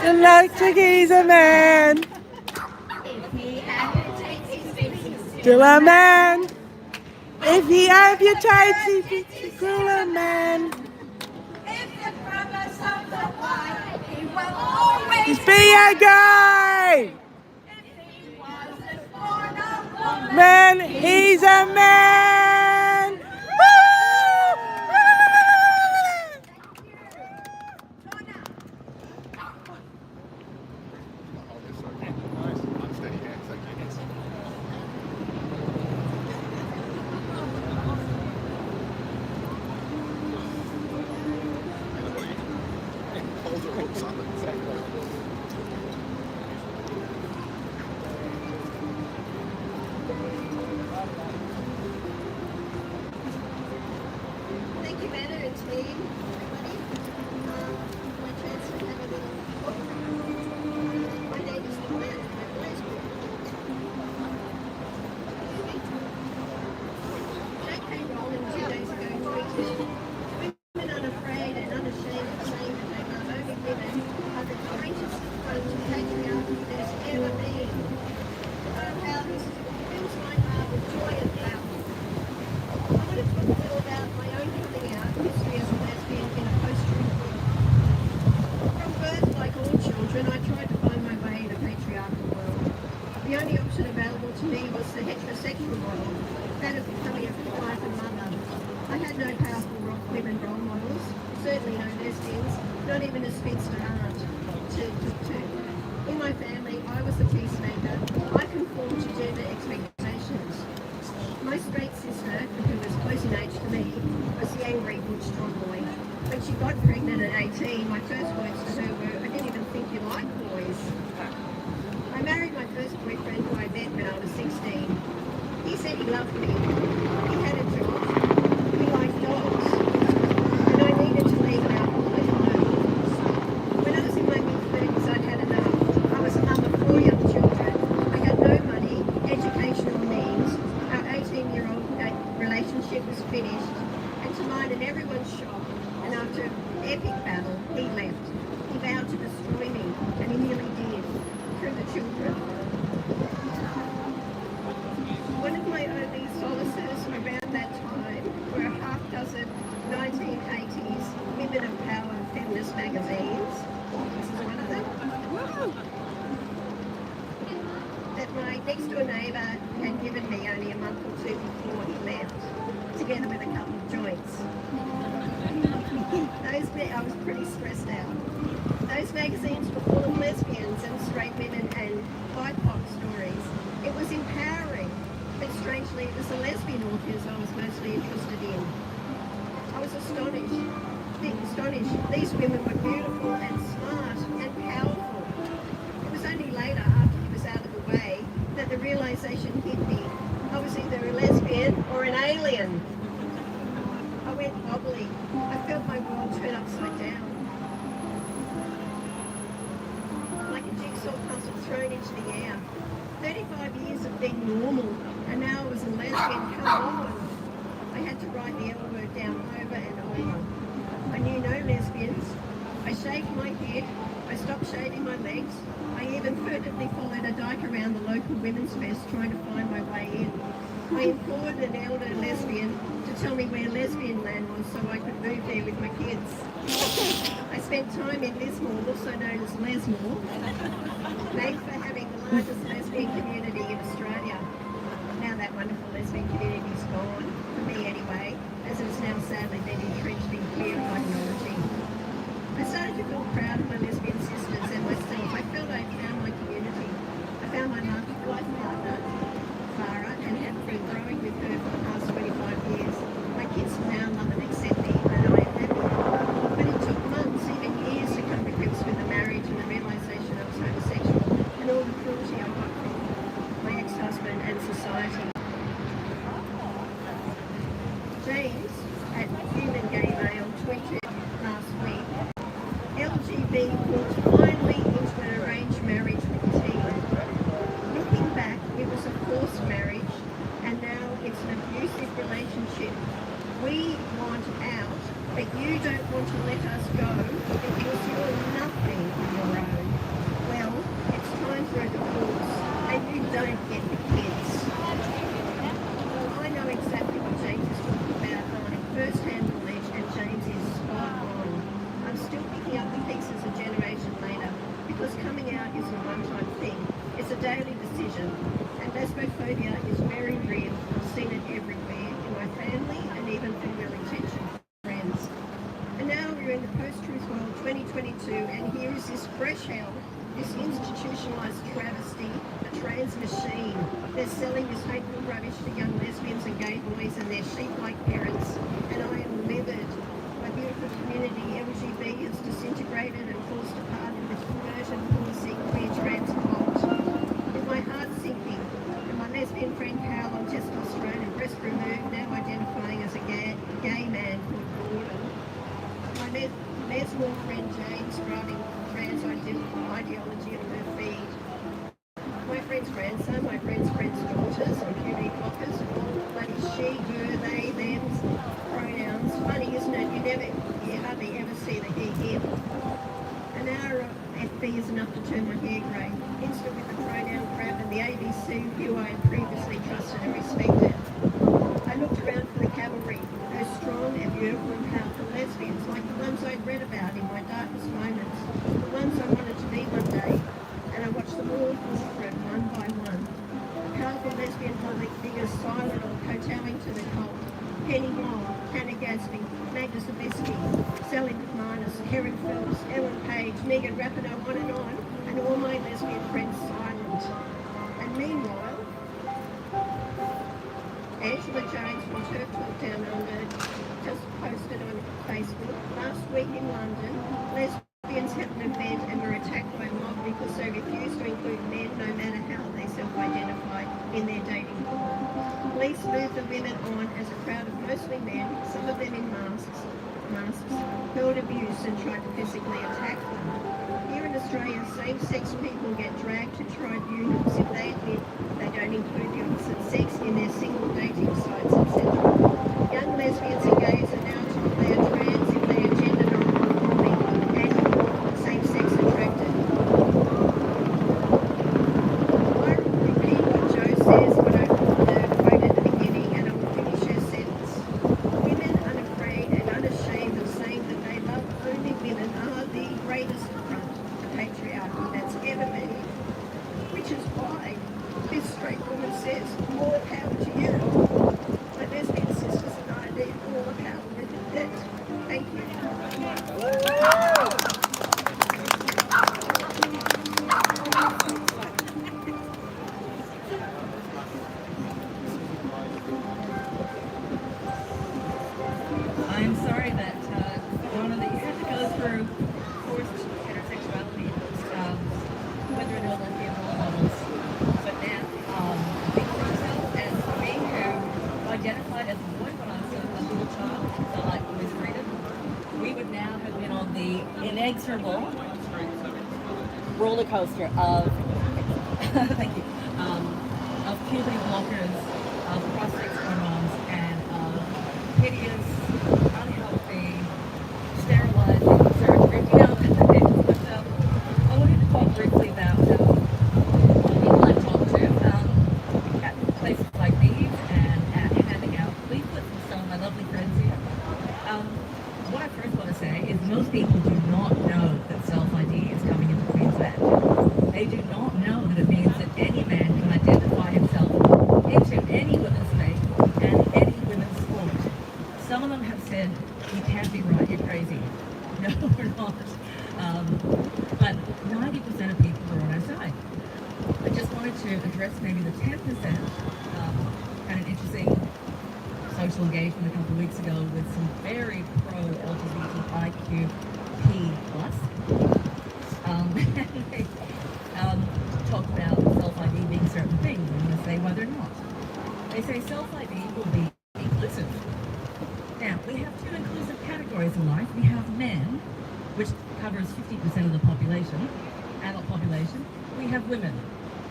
The nutsack, he's a man. If he amputates his fingers, Still a man. If he amputates, he's still a man. if the chromosomes are white, he will always He's be a guy. If he wasn't born a woman, Man, he's a man. Woo! Oh, that's so good. Unsteady hand, thank you. Hold it up, something. Thank you, Anna and team, everybody. My chance to have a little talk. My name is Donna and I'm lesbian. J.K. Rowling 2 days ago tweeted, "Women unafraid and unashamed of saying that they love only women are the greatest approach to patriarchy there's ever been." Oh, how this fills my heart with joy and power. I want to talk a little about my own coming out history as a lesbian in a post-truth world. From birth, like all children, I tried to find my way in a patriarchal world. The only option available to me was the heterosexual world, that of becoming a wife and mother. I had no powerful women role models, certainly no lesbians, not even a spinster aunt to talk to. In my family, I was the peacemaker. I conformed to gender expectations. My straight sister, who was close in age to me, was the angry butch tomboy. When she got pregnant at 18, my first words to her were, "I didn't even think you liked boys." I married my first boyfriend who I met when I was 16. He said he loved me. He had a job. He liked dogs. And I needed to leave an alcoholic home. When I was in my mid-30s, I'd had enough. I was a mum of 4 young children. I had no money, educational needs. Our 18-year-old relationship was finished. And to mine and everyone's shock, and after an epic battle, he left. He vowed to destroy me, and he nearly did, through the children. One of my only solaces around that time were a half dozen 1980s Women of Power feminist magazines. This is one of them. That my next door neighbour had given me only a month or two before he left, together with a couple of joints. I was pretty stressed out. Those magazines were full of lesbians and straight women and BIPOC stories. It was empowering, but strangely it was the lesbian authors I was mostly interested in. I was astonished. These women were beautiful and smart and powerful. It was only later, after he was out of the way, that the realisation hit me. I was either a lesbian or an alien. I went wobbly. I felt my world turn upside down. Like a jigsaw puzzle thrown into the air. 35 years of being normal, and now I was a lesbian. Come on. I had to write the L word down over and over. I knew no lesbians. I shaved my head. I stopped shaving my legs. I even furtively followed a dyke around the local women's fest trying to find my way in. I implored an elder lesbian to tell me where lesbian land was so I could move there with my kids. I spent time in Lismore, also known as Lesmore, named for having the largest lesbian community in Australia. Now that wonderful lesbian community is gone, for me anyway, as it has now sadly been entrenched in queer ideology. I started to feel proud of my lesbian sisters and myself. I felt I had found my community. I found my life partner, Clara, and have been growing with her for the past 25 years. My kids now love and accept me, and I am happy. But it took months, even years, to come to grips with the marriage and the realisation I was homosexual and all the cruelty I got from my ex-husband and society. James, at Human Gay Mail, tweeted last week, LGB walked finally into an arranged marriage with T. Looking back, it was a forced marriage, and now it's an abusive relationship. We want out, but you don't want to let us go because you're nothing on your own. Well, it's time for a divorce, and you don't get the kids. Well, I know exactly what James is talking about. I have first-hand knowledge, and James is spot on. I'm still picking up the pieces a generation later, because coming out isn't a one-time thing. It's a daily decision, and lesbophobia is very real. I've seen it everywhere, in my family, and even from really tension friends. And now we're in the post-truth world 2022, and here is this fresh hell, this institutionalised travesty, a trans machine. They're selling this hateful rubbish to young lesbians and gay boys and their sheep-like parents, and I am livid. My beautiful community, LGB, is disintegrated and forced apart in this conversion policy queer trans cult. With my heart sinking, and my lesbian friend Carol on testosterone and breast removed, now identifying as a gay man called Gordon. My lesbian friend James driving trans ideology on her feed. My friend's grandson, my friend's daughters on puberty blockers, all bloody she, her, they, them's pronouns. Funny, isn't it? You hardly ever see the he, him. An hour of FB is enough to turn my hair grey. Insta with the pronoun crap and the ABC, who I had previously trusted and respected. I looked around for the cavalry, those strong and beautiful and powerful lesbians, like the ones I'd read about in my darkest moments, the ones I wanted to be one day, and I watched them all proliferate one by one. Powerful lesbian public figures silent or kowtowing to the cult. Penny Wong, Hannah Gadsby, Magda Zabisky, Sally McManus, Karen Phelps, Ellen Page, Megan Rapinoe, on, and all my lesbian friends silent. And meanwhile, Angela Jones from Turf Talk Down Under just posted on Facebook, last week in London, lesbians had an event and were attacked by a mob because they refused to include men, no matter how they self-identify, in their dating pool. Police moved the women on as a crowd of mostly men, some of them in masks, hurled abuse and tried to physically attack them. Here in Australia, same-sex people get dragged to tribunals if they admit they don't include the opposite sex in their single dating sites, etc. Young lesbians and gays are now told they are trans if they are gender non-conforming and same-sex attracted. I repeat what Joe says, what I quoted at the beginning, and I will finish her sentence. Women unafraid and unashamed of saying that they love only women are the greatest affront to patriarchy that's ever been. Which is why this straight woman says, more power to you. My lesbian sisters and I need all the power with it. Thank you. I'm sorry that Donna, that you had to go through forced heterosexuality, whether it was lesbian or homos. But now, think for yourself as me who identified as a boy when I was a little child, so like was freedom, we would now have been on the inexorable roller coaster of thank you, of puberty blockers, of prostate hormones, and hideous, unhealthy, sterilizing surgery. You know, but, I wanted to talk briefly about people I've talked to at places like these and at handing out leaflets and some of my lovely friends here. What I first want to say is most people do not know that self-ID is coming into Queensland. They do not know that it means that any man can identify himself into any women's space and any women's sport. Some of them have said, you can't be right, you're crazy. No, we're not. But 90% of people are on our side. I just wanted to address maybe the 10%. Had an interesting social engagement a couple of weeks ago with some very pro-LGBTIQP+. And they talked about self-ID being certain things. I'm going to say why they're not. They say self-ID will be inclusive. Now, we have two inclusive categories in life. We have men, which covers 50% of the population, adult population. We have women,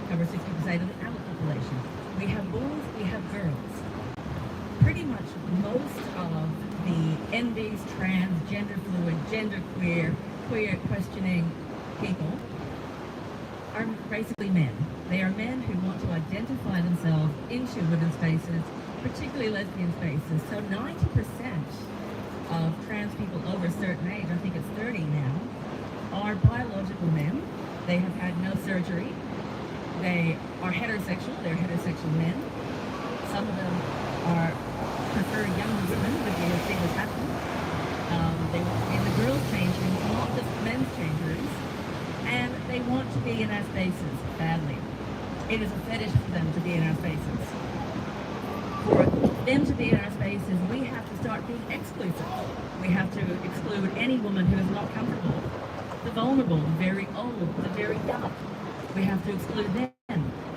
covers 60% of the adult population. We have boys, we have girls. Pretty much most of the NBs, trans, gender fluid, gender queer questioning people are basically men. They are men who want to identify themselves into women's spaces, particularly lesbian spaces. So 90% of trans people over a certain age, I think it's 30 now, are biological men. They have had no surgery. They are heterosexual. They're heterosexual men. Some of them prefer younger women, but they have seen this happen. They want to be in the girls' change rooms, not just men's change rooms. And they want to be in our spaces badly. It is a fetish for them to be in our spaces. For them to be in our spaces, we have to start being exclusive. We have to exclude any woman who is not comfortable, the vulnerable, the very old, the very young. We have to exclude them.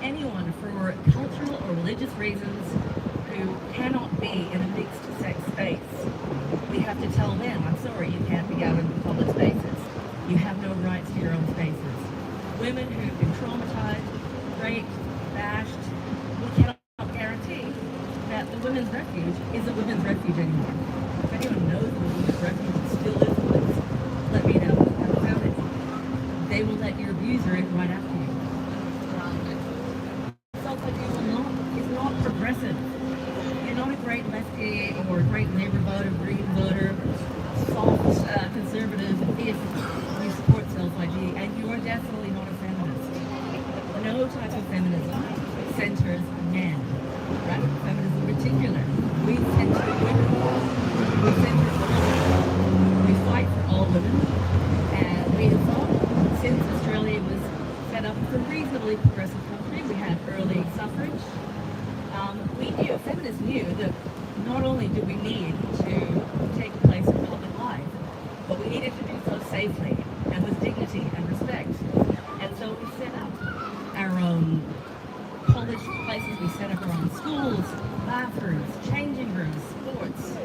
Anyone for cultural or religious reasons who cannot be in a mixed sex space. We have to tell them, I'm sorry, you can't be out in the public spaces. You have no rights to your own spaces. Women who've been traumatized, raped, bashed, we cannot guarantee that the women's refuge is a women's refuge anymore. If anyone knows what a women's refuge still is, please let me know. I found it. They will let your abuser in right after you. Self-ID is not progressive. You're not a great lefty or a great Labour voter, Green voter, soft conservative if you support self-ID, and you are definitely not a feminist. No type of feminism centers men. Radical feminism in particular. We center women. We center women. We fight for all women. And we have fought since Australia was set up as a reasonably progressive country. We had early suffrage. Feminists knew that not only do we need to take place in public life, but we needed to do so safely and with dignity and respect. And so we set up our own college places, we set up our own schools, bathrooms, changing rooms, sports.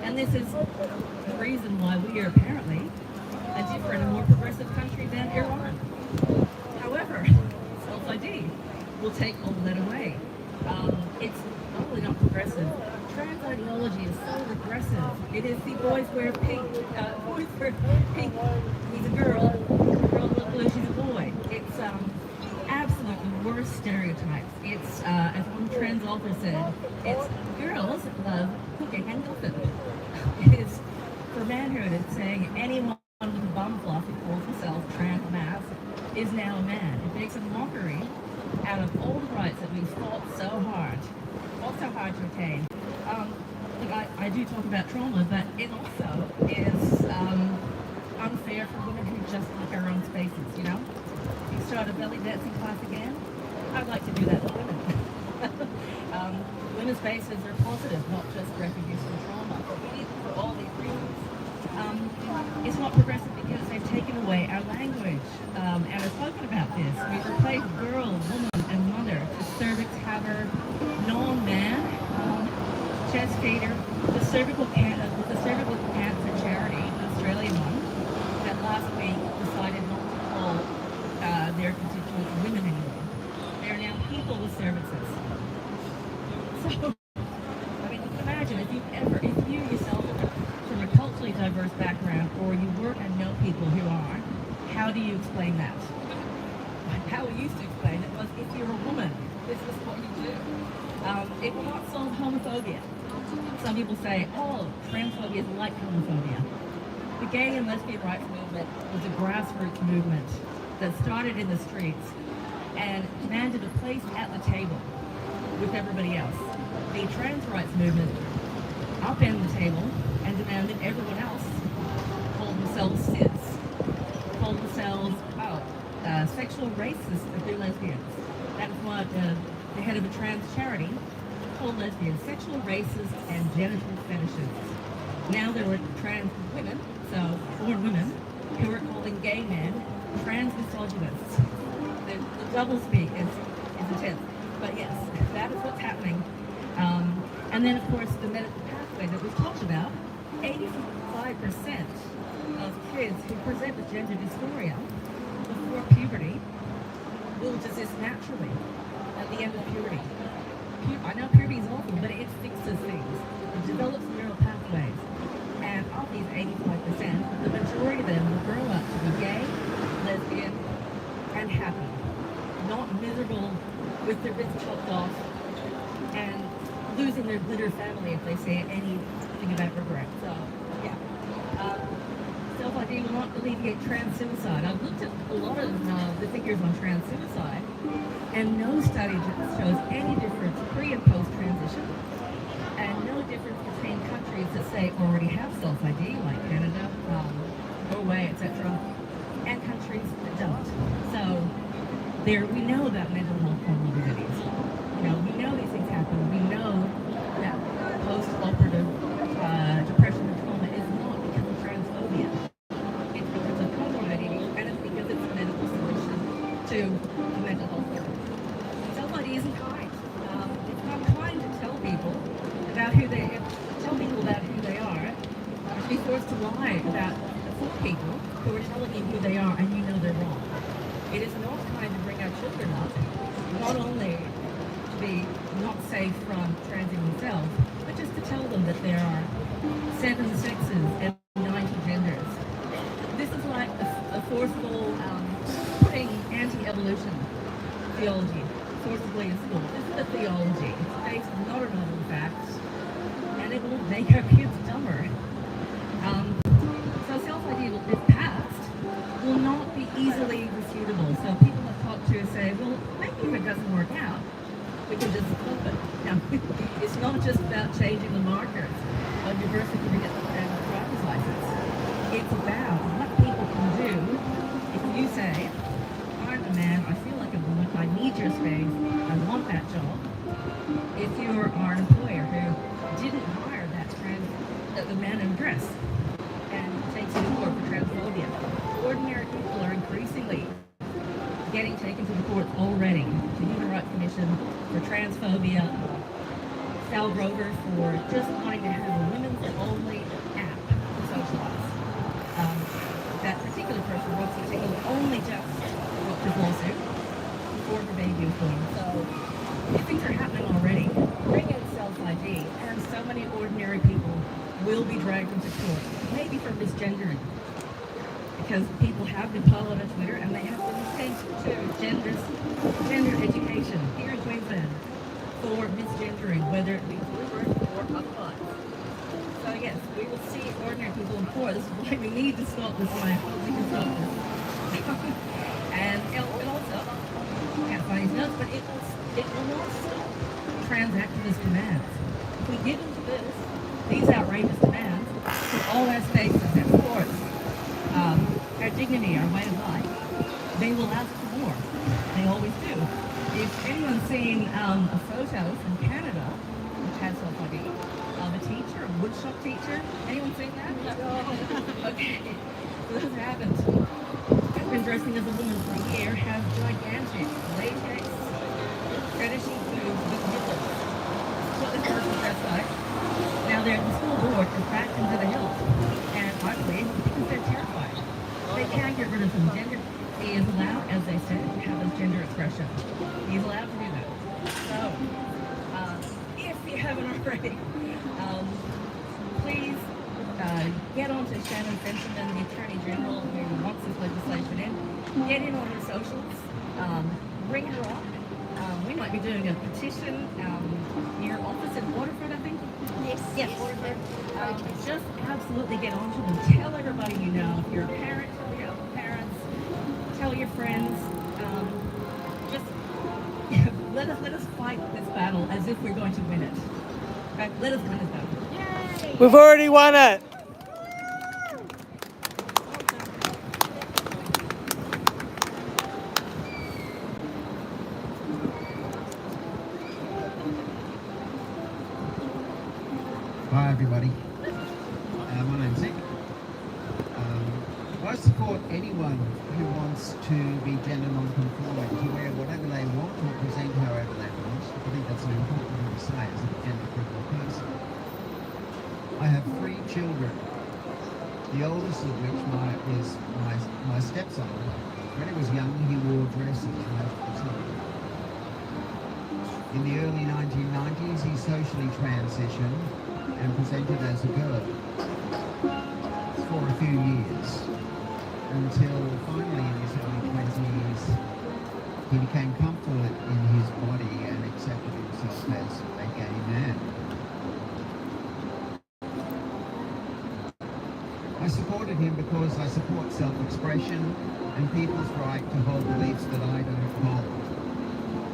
And this is the reason why we are apparently a different and more progressive country than Iran. However, self-ID will take all of that away. It's totally not progressive. Trans ideology is so regressive. It is the boys wear pink, boys wear pink, he's a girl look blue, she's a boy. It's absolutely worst stereotypes. It's, as one trans author said, it's girls love cooking and golfing. It is for manhood, it's saying anyone with a bum fluff who calls himself trans mass is now a man. It makes a mockery out of all the rights that we've fought so hard to attain. Look, I do talk about trauma, but it also is unfair for women who just like our own spaces, you know? You start a belly dancing class again, I'd like to do that with women. Women's spaces are positive, not just refugees from trauma. For all these reasons. It's not progressive because they've taken away our language. And I've spoken about this. We've replaced girl, woman, and mother to cervix haver, non-man, chest feeder, the cervical cancer charity, the Australian one, that last week decided not to call their constituents women anymore. They're now people with cervixes. So, I mean, you can imagine if you diverse background, or you work and know people who are, how do you explain that? How we used to explain it was, if you're a woman, this is what you do. It will not solve homophobia. Some people say, oh, transphobia is like homophobia. The gay and lesbian rights movement was a grassroots movement that started in the streets and demanded a place at the table with everybody else. The trans rights movement upended the table and demanded everyone else call themselves cis, call themselves sexual racists if they're lesbians. That is what the head of a trans charity called lesbians sexual racists and genital fetishists. Now there were trans women, so born women, who are calling gay men trans misogynists. The double speak is intense. But yes, that is what's happening. And then, of course, the medical pathway that we've talked about, 85% of kids who present with gender dysphoria before puberty will desist naturally at the end of puberty. I know puberty is awful, but it fixes things. It develops neural pathways. And of these 85%, the majority of them will grow up to be gay, lesbian, and happy. Not miserable with their bits chopped off and losing their glitter family if they say anything about regret. So, yeah. Self-ID will not alleviate trans suicide. I've looked at a lot of the figures on trans suicide, and no study shows any difference pre and post transition, and no difference between countries that say already have self-ID, like Canada, Norway, etc., and countries that don't. So we know about mental health comorbidities. We know these things happen. We know that post-operative depression and trauma is not because of transphobia. It's because of comorbidity, and it's because it's a medical solution to a mental health problem. Self-ID isn't kind. It's not kind to tell people about who they are, or to be forced to lie about for people who are telling you who they are and you know they're wrong. It is not kind to bring our children up, not only to be not safe from transing themselves, but just to tell them that there are 7 sexes and 90 genders. This is like a forceful putting anti-evolution theology forcibly in school. This is a theology. It's based not on all the facts, and it will make our kids dumber. So self-ID, if passed, will not be easily refutable. So people have talked to say, well, maybe if it doesn't work out, we can just flip it. Now, it's not just about changing the markers of your birth certificate and driver's license. It's about what people can do if you say, I'm a man, I feel like a woman, I need your space, I want that job. If you are an employer who didn't hire the man in dress and takes you to court for transphobia, ordinary people are increasingly getting taken to the courts already. The Human Rights Commission for transphobia, Sal Grover for just wanting to have a women's only app to socialize. That particular person, Roxy Tingle, only just wrote his lawsuit before her baby was born. So these things are happening already. Bring in self-ID, and so many ordinary people will be dragged into court, maybe for misgendering. Because people have been followed on Twitter and they have been changed to gender education here in Queensland for misgendering, whether it be deliberate or otherwise. So yes, we will see ordinary people in court. This is why we need to stop this, and I hope we can stop this. And it also, I can't find these notes, but it will not stop trans activist demands. If we give into these outrageous demands for all our spaces, our sports, our dignity, our way of life, they will ask for more. They always do. If anyone's seen a photo from Canada, which has self-ID, of a teacher, a woodshop teacher, anyone seen that? Okay, so this happens. I've been dressing as a woman for a year, have gigantic latex, finishing foods with nipples. That's what this person's dressed like. Now the school board is backed into the hilt, and I believe because they're terrified. They can't get rid of him. Gender, he is allowed, as they said, to have his gender expression. He's allowed to do that. So, if you haven't already, please get on to Shannon Fenton, the Attorney General who wants this legislation in. Get in on her socials. Bring her on. We might be doing a petition near office in Waterford, I think. Yes, Waterford. Just absolutely get on to them. Tell everybody you know. If you're a parent, tell your other parents. Tell your friends. Just let us fight this battle as if we're going to win it. Right? Let us win this battle. Yay! We've already won it. Hi everybody, my name's Nick. I support anyone who wants to be gender non-conforming, to wear whatever they want or present however they want. I think that's an important thing to say as a gender critical person. I have 3 children, the oldest of which is my stepson. When he was young he wore dresses most of the time. In the early 1990s he socially transitioned and presented as a girl for a few years, until finally in his early 20s he became comfortable in his body and accepted himself as a gay man. I supported him because I support self-expression and people's right to hold beliefs that I don't hold,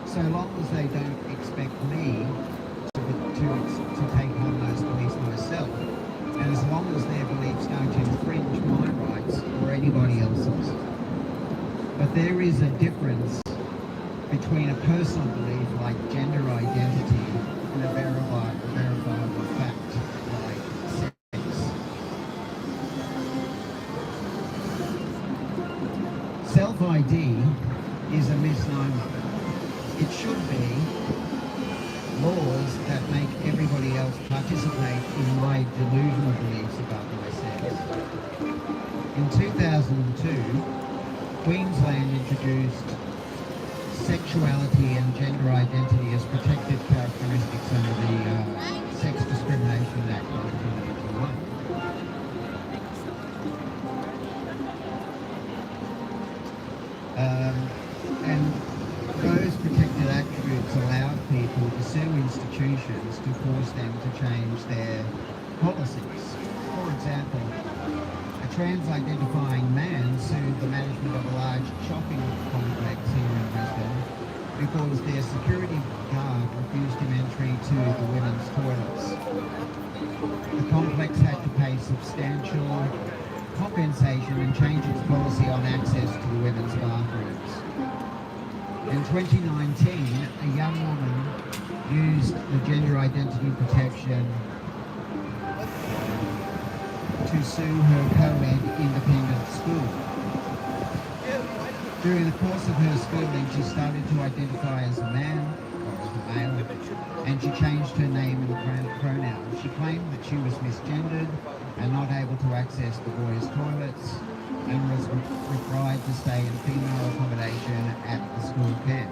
so long as they don't expect me to take on those beliefs myself, and as long as their beliefs don't infringe my rights or anybody else's. But there is a difference between a personal belief like gender identity and a verifiable fact like sex. Self-ID is a misnomer. It should be laws that make everybody else participate in my delusional beliefs about myself. In 2002, Queensland introduced sexuality and gender identity as protected characteristics under the Sex Discrimination Act 1991. And those protected attributes allowed people to sue institutions to force them to change their policies. For example, a trans-identifying man sued the management of a large shopping complex here in Brisbane because their security guard refused him entry to the women's toilets. The complex had to pay substantial compensation and change its policy on access to the women's bathrooms. In 2019, a young woman used the gender identity protection to sue her co-ed independent school. During the course of her schooling, she started to identify as a man, or as a male, and she changed her name and pronouns. She claimed that she was misgendered and not able to access the boys' toilets, and was required to stay in female accommodation at the school camp.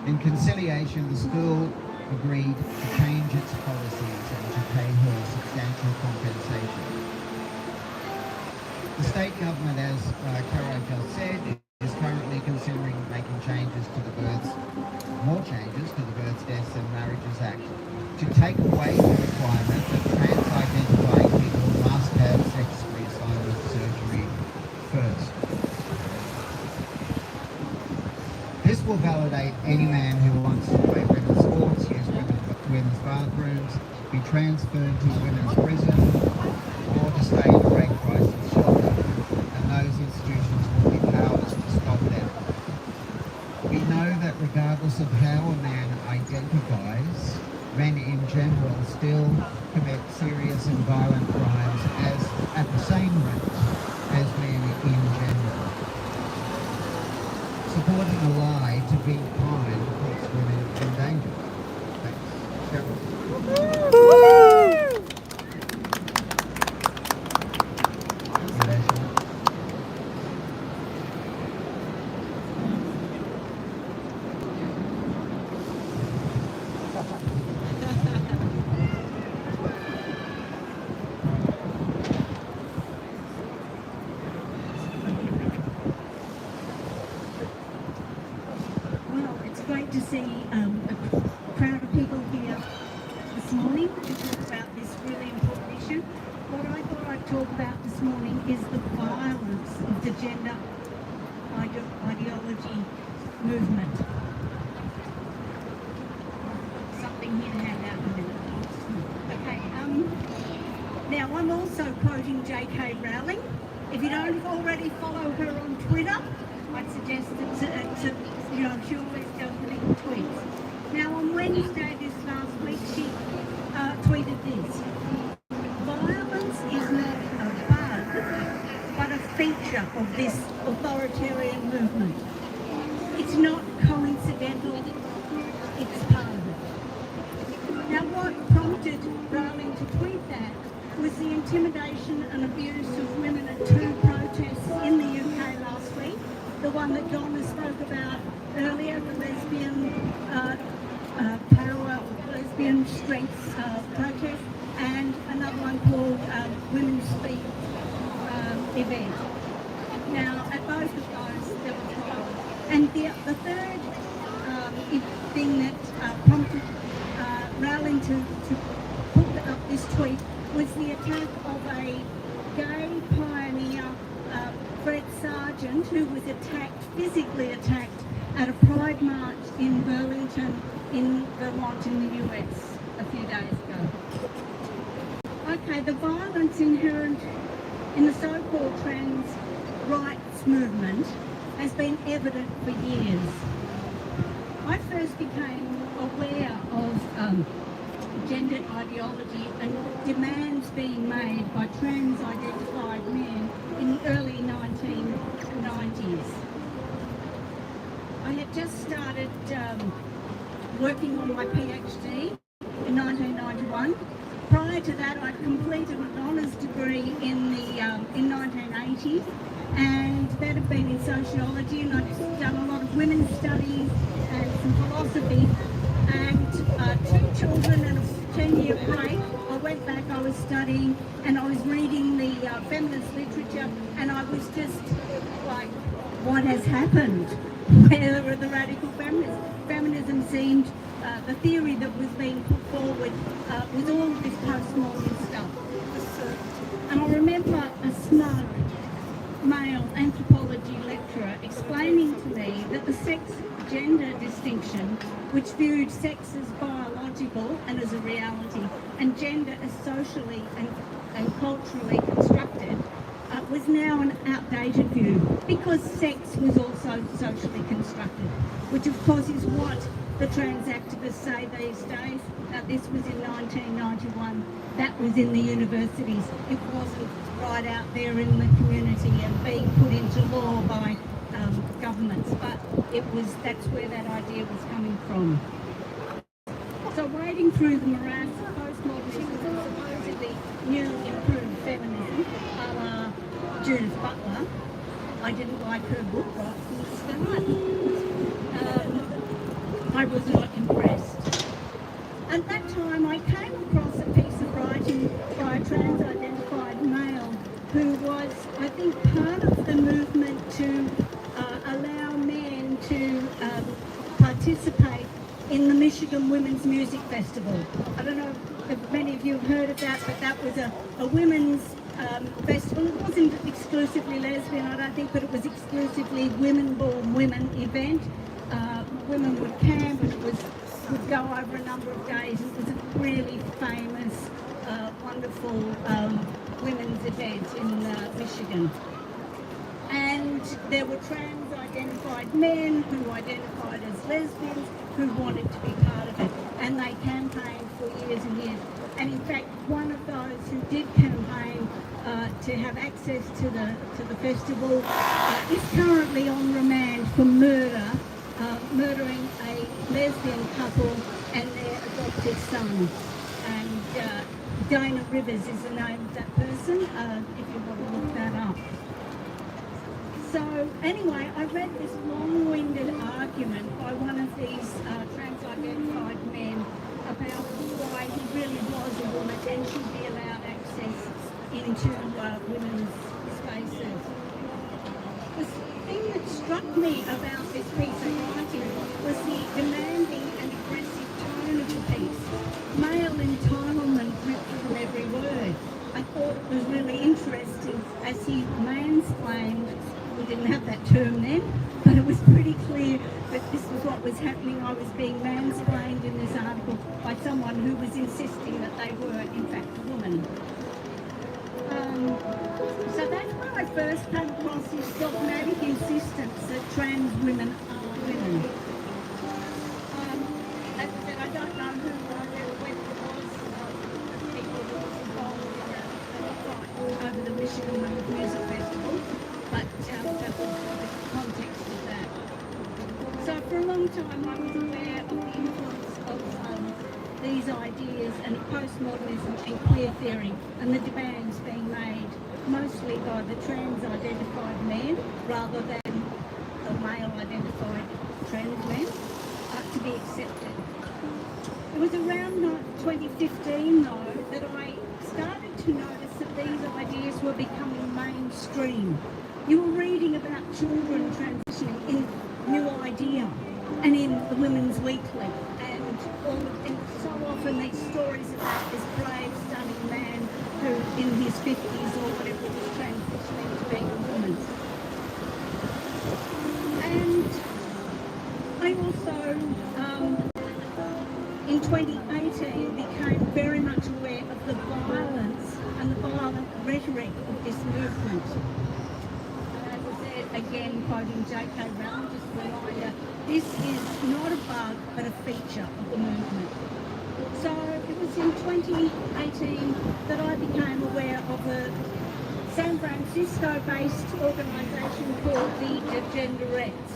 In conciliation, the school agreed to change its policies and to pay her substantial compensation. The state government, as Caro just said, is currently considering making more changes to the Births, Deaths and Marriages Act to take away the requirement that trans-identifying people must have sex reassignment surgery first. This will validate any man who wants to play women's sports, use women's bathrooms, be transferred to a women's prison, or to stay in a rape crisis shelter, and those institutions will be powerless to stop them. We know that regardless of how a man identifies, men in general still commit serious and violent crimes at the same rate as men in general. Supporting a lie to be kind puts women in danger. Thanks. Cheryl. see a crowd of people here this morning to talk about this really important issue. What I thought I'd talk about this morning is the violence of the gender ideology movement. Something here to hand out in a minute. Okay, now I'm also quoting J.K. Rowling. If you don't already follow her on Twitter, I'd suggest that she always does little tweets. Now on Wednesday this last week she tweeted this: violence is not a bug, but a feature of this authoritarian movement. It's not coincidental, it's part of it. Now what prompted Rowling to tweet that was the intimidation and abuse of women at 2 protests in the UK last week. The one that Donna spoke about earlier, the lesbian power, lesbian strength protest, and another one called Women's Speak event. Now, at both of those, there was violence. And the third thing that prompted Rowling to put up this tweet was the attack of a gay pioneer, Fred Sargent, who was physically attacked at a pride march in Burlington in Vermont in the US a few days ago. Okay, the violence inherent in the so-called trans rights movement has been evident for years. I first became aware of gender ideology and demands being made by trans-identified men in the early 1990s. I had just started working on my PhD in 1991. Prior to that, I'd completed an honours degree in 1980, and that had been in sociology, and I'd done a lot of women's studies and some philosophy. And 2 children and a 10-year break, I went back, I was studying, and I was reading the feminist literature, and I was just like, what has happened? Where are the radical feminists? Feminism seemed, the theory that was being put forward was all this postmodern stuff. And I remember a smart male anthropology lecturer explaining to me that the sex-gender distinction, which viewed sex as biological and as a reality, and gender as socially and culturally constructed, was now an outdated view, because sex was also socially constructed, which of course is what the trans activists say these days. Now, this was in 1991, that was in the universities. It wasn't right out there in the community and being put into law by governments, but that's where that idea was coming from. So wading through the morass of postmodernism and supposedly new improved feminism, a la Judith Butler, I didn't like her book right from the start. I was not impressed. At that time I came across a piece of writing by a trans-identified male who was, I think, part of the movement to allow men to participate in the Michigan Women's Music Festival. I don't know if many of you have heard of that, but that was a women's festival. It wasn't exclusively lesbian, I don't think, but it was exclusively women-born women event. Women would camp, and it would go over a number of days. It was a really famous, wonderful women's event in Michigan. And there were trans-identified men who identified as lesbians who wanted to be part of it, and they campaigned for years and years. And in fact, one of those who did campaign to have access to the festival is currently on remand for murdering a lesbian couple and their adopted son. And Dana Rivers is the name of that person, if you want to look that up. So anyway, I read this long-winded argument by one of these trans-identified men about why he really was a woman and should be allowed access into women's spaces. The thing that struck me about this piece of writing was the demanding every word. I thought it was really interesting as he mansplained. We didn't have that term then, but it was pretty clear that this was what was happening. I was being mansplained in this article by someone who was insisting that they were, in fact, a woman. So that's when I first came across this dogmatic insistence that trans women are women. As I said, I don't know who whether it was people who was involved in the fight over the Michigan Women's Music Festival, but that was the context of that. So for a long time I was aware of the influence of these ideas and postmodernism and queer theory and the demands being made mostly by the trans-identified men rather than the male-identified trans men to be accepted. It was around 2015 though that I started to notice that these ideas were becoming mainstream. You were reading about children transitioning in New Idea and in the Women's Weekly, and so often these stories about this brave, stunning man who in his 50s or whatever was transitioning to being a woman. And I also, in 2018, became very much aware of the violence and the violent rhetoric of this movement. As I said, again, quoting J.K. Rowling, just a reminder, this is not a bug, but a feature of the movement. So it was in 2018 that I became aware of a San Francisco-based organisation called the Agendarettes.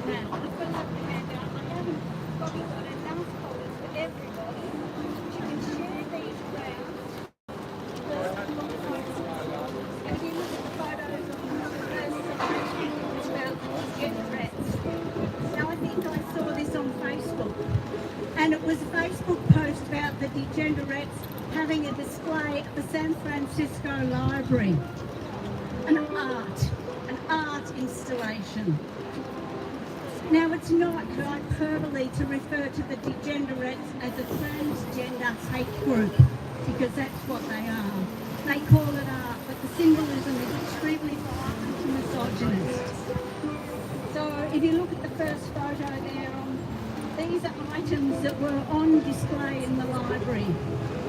Now, I've got that handout. I haven't probably got enough copies for everybody. You can share these around. And if you look at the photos on the first side, it's about Agendarettes. Now, I think I saw this on Facebook. And it was a Facebook post about the Degenerates having a display at the San Francisco Library. An art installation. Now it's not hyperbole to refer to the Degenerates as a transgender hate group, because that's what they are. They call it art, but the symbolism is extremely violent and misogynist. So if you look at the first photo there, these are items that were on display in the library.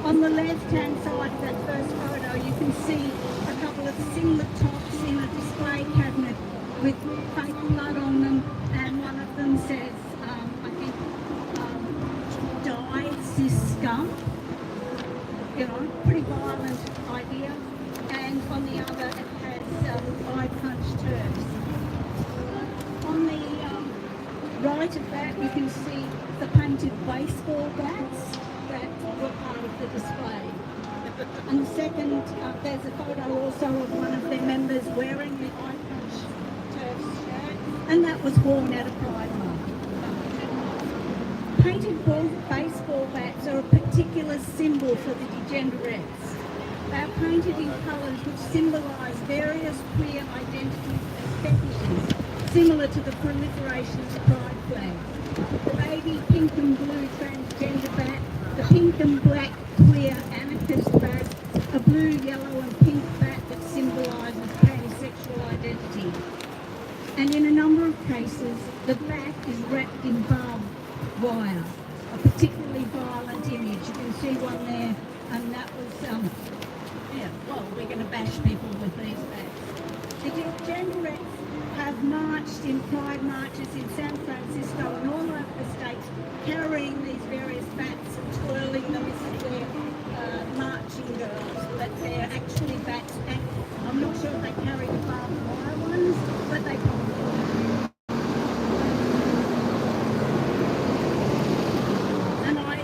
On the left-hand side of that first photo, you can see a couple of singlet tops in a display cabinet with fake blood on them, and one of them says, I think, die cis scum. You know, pretty violent idea. And on the other, it has I punch turfs. On the right of that, you can see the painted baseball bats that were part of the display. And the second, there's a photo also of one of their members wearing the I Punch Turfs shirt, and that was worn at a Pride March. Painted baseball bats are a particular symbol for the Degenerates. They are painted in colours which symbolise various queer identities and fetishes, similar to the proliferation of the Pride flag. The baby pink and blue transgender bat, the pink and black queer anarchist bat, a blue, yellow and pink bat that symbolises pansexual identity. And in a number of cases, the bat is wrapped in barbed wire, a particularly violent image. You can see one there, and that was, we're going to bash people with these bats. The Degenerates have marched in pride marches in San Francisco and all over the states, carrying these various bats and twirling them as if they're marching girls, but they're actually bats. And I'm not sure if they carry the barbed wire ones, but they probably do. And I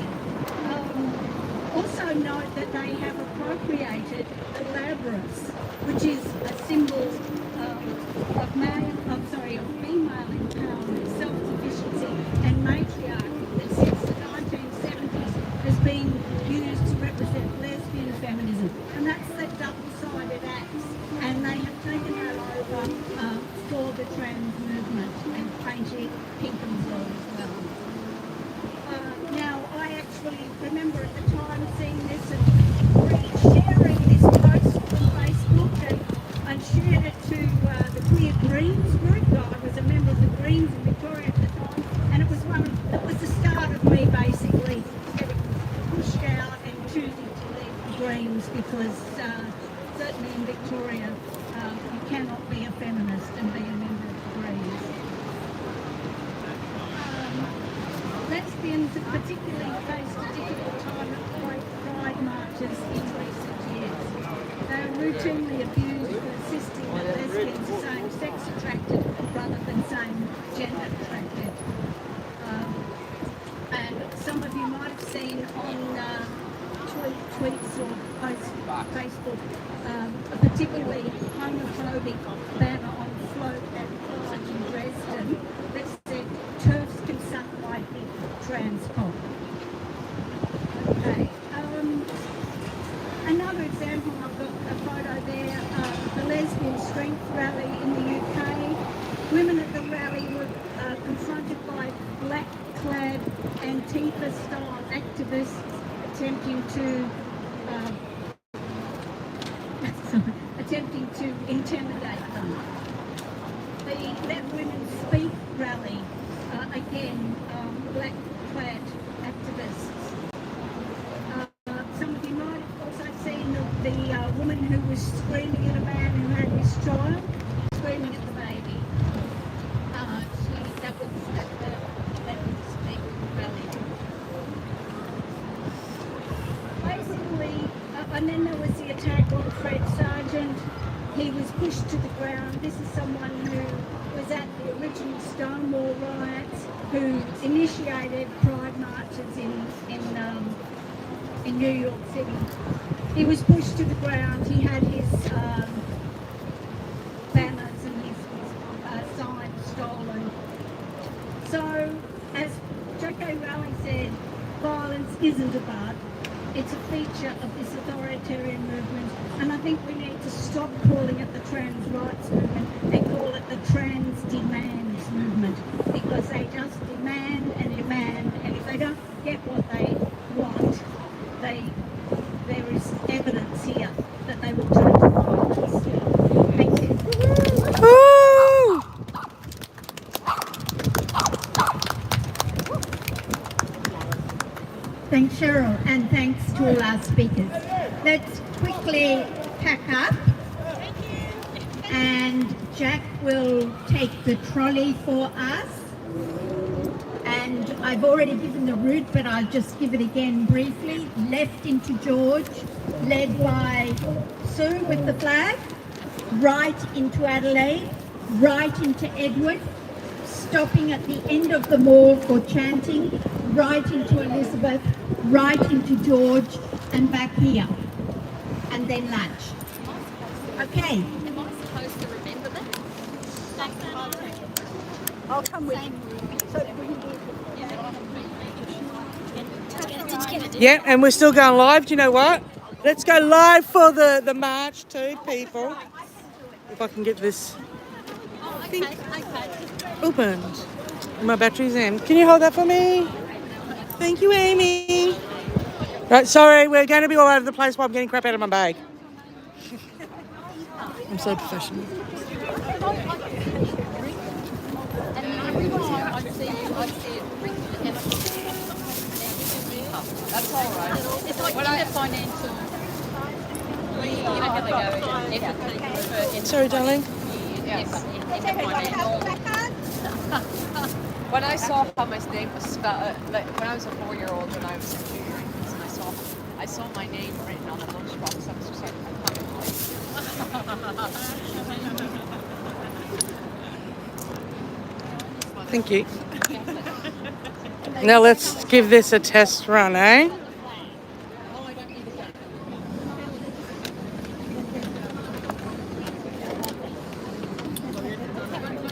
also note that they have appropriated the labyrinth, which is a symbol of female empowerment, self-sufficiency and matriarchy that since the 1970s has been used to represent lesbian feminism. And that's the double-sided axe. And they have taken that over for the trans movement and painted pink and blue as well. Now, I actually remember at the time seeing this and things because certainly in Victoria you cannot be a feminist and be a member of the Greens. Lesbians have particularly faced a difficult time at pride marches in recent years. They are routinely abused for insisting that lesbians are same-sex attracted rather than same-gender attracted. And some of you might have seen on tweets or posts on Facebook a particularly homophobic banner on float at Pride in Dresden that said TERFs can suck my big trans cock. Okay. Another example, I've got a photo there, the Lesbian Strength Rally in the UK. Women at the rally were confronted by black-clad Antifa-style activists attempting to intimidate them. The Let Women Speak rally, again, black-clad activists. Some of you might have also seen the woman who was screaming at a man who had his child, screaming at the baby. That was at the Let Women Speak rally. Basically, and then there was the attack on Fred Sargent. He was pushed to the ground. This is someone who was at the original Stonewall riots, who initiated pride marches in New York City. He was pushed to the ground. He had his banners and his signs stolen. So, as J.K. Rowling said, violence isn't a bug. It's a feature of this authoritarian movement, and I think we need to stop calling it the trans rights movement and call it the trans demands movement, because they just demand, and if they don't get what they want, there is evidence here that they will turn to violence. Thank you. Woo! Thanks, Cheryl, and thanks to all our speakers. Let's quickly pack up, and Jack will take the trolley for us. And I've already given the route, but I'll just give it again briefly. Left into George, led by Sue with the flag, right into Adelaide, right into Edward, stopping at the end of the mall for chanting, right into Elizabeth, right into George, and back here, and then lunch. Okay. Am I supposed to remember that? I'll come with you. Yeah, and we're still going live. Do you know what? Let's go live for the march too, people. If I can get this thing opened. My battery's in. Can you hold that for me? Thank you, Amy. Right, sorry, we're going to be all over the place while I'm getting crap out of my bag. I'm so professional. That's all right. It's like in the financial. Sorry, darling. Yes. When I saw how my name was spelled, like when I was a 4-year-old, when I was in junior English, and I saw my name written on the lunchbox, I was just like, I can't believe. Thank you. Now let's give this a test run, eh?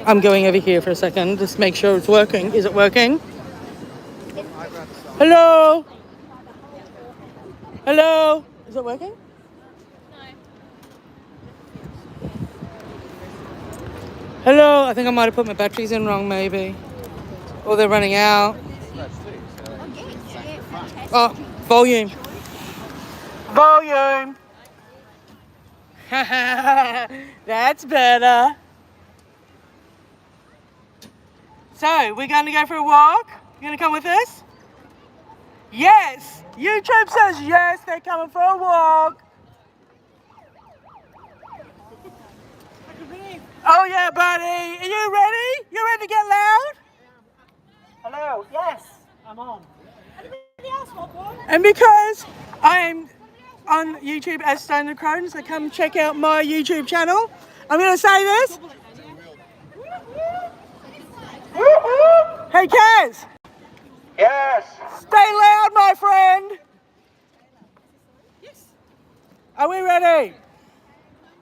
I'm going over here for a second, just make sure it's working. Is it working? Hello? Hello? Is it working? Hello? I think I might have put my batteries in wrong, maybe. Or they're running out. Oh, volume. Volume. That's better. So, we're going to go for a walk? You going to come with us? Yes. YouTube says yes, they're coming for a walk. right, buddy. Are you ready? You ready to get loud? Hello. Yes, I'm on. And because I am on YouTube as Standard Crone, so come check out my YouTube channel. I'm going to say this. Hey, Kaz. Yes. Stay loud, my friend. Yes. Are we ready?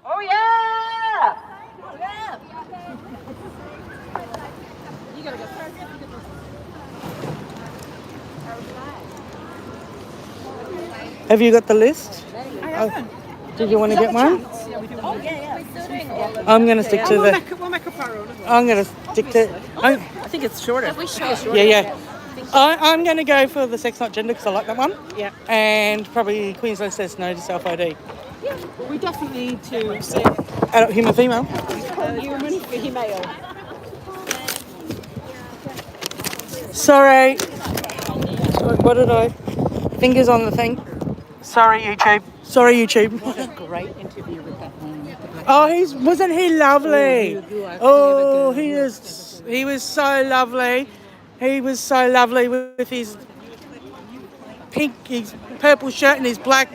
Oh yeah. Have you got the list? I haven't. Did you want to get one? I'm going to stick to the... We'll make up our own as well. I'm going to stick to... I think it's shorter. Yeah. I'm going to go for the sex, not gender, because I like that one. Yeah. And probably Queensland says no to self-ID. We definitely need to say Adult human female. human female. Sorry. What did I... Fingers on the thing. Sorry, YouTube. What a great interview with that man. Oh, wasn't he lovely? Oh, he was so lovely. He was so lovely with his purple shirt and his black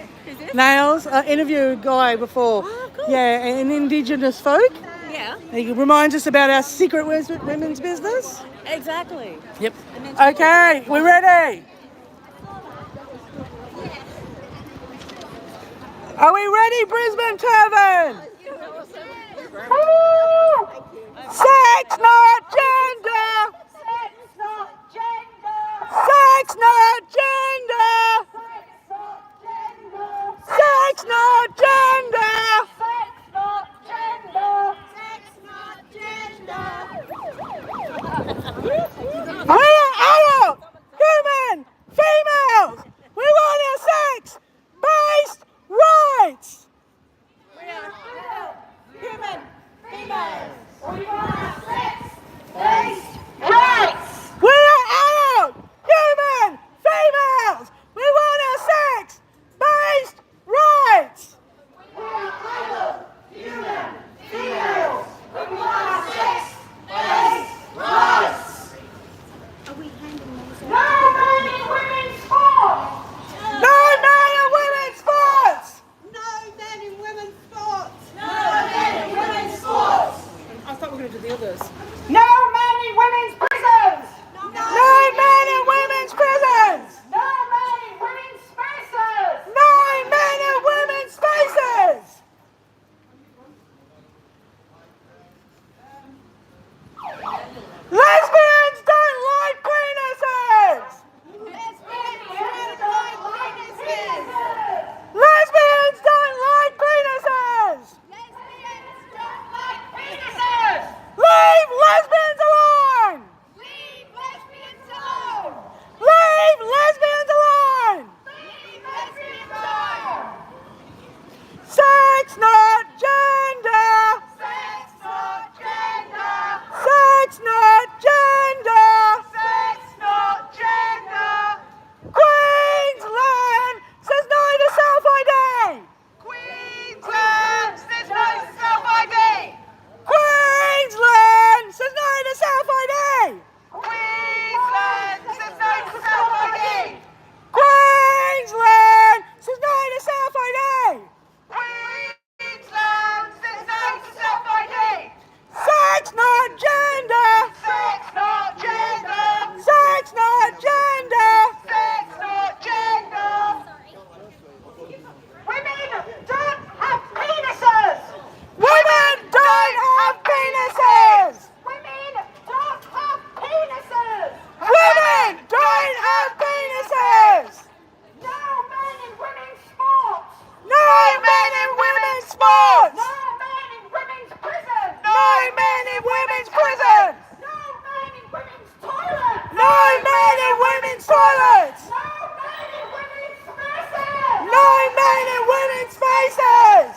nails. I interviewed a guy before. Yeah, an Indigenous folk. Yeah, He reminds us about our secret women's business. exactly. Yep. Okay, we're ready. Are we ready, Brisbane Turban? Sex, not gender. Sex, not gender. Sex, not gender. Sex, not gender. We are adult, human, females. We want our sex-based rights. We are adult, human, females. We want our sex-based rights. We are adult, human, females. We want our sex-based rights. We are adult, human, females. We want our sex-based rights. No men in women's sports. No men in women's sports. No men in women's sports. No men in women's sports. I thought we were going to do the others. No men in women's prisons. No men in women's prisons. No men in women's spaces. No men in women's spaces. Lesbians don't like penises. Lesbians don't like penises. Lesbians don't like penises. Lesbians don't like penises. Leave lesbians alone. Leave lesbians alone. Leave lesbians alone. Leave lesbians alone. Sex, not gender. Sex, not gender. Sex, not gender. Sex, not gender. Queensland says no to self-ID. Queensland says no to self-ID. Queensland says no to self-ID. Queensland says no to self-ID. Queensland says no to self-ID. Queensland says no to self-ID. Sex, not gender. Sex, not gender. Sex, not gender. Sex, not gender. Women don't have penises. Women don't have penises. Women don't have penises. Women don't have penises. No men in women's sports. No men in women's sports. No men in women's prisons. No men in women's prisons. No men in women's toilets. No men in women's toilets. No men in women's spaces. No men in women's spaces.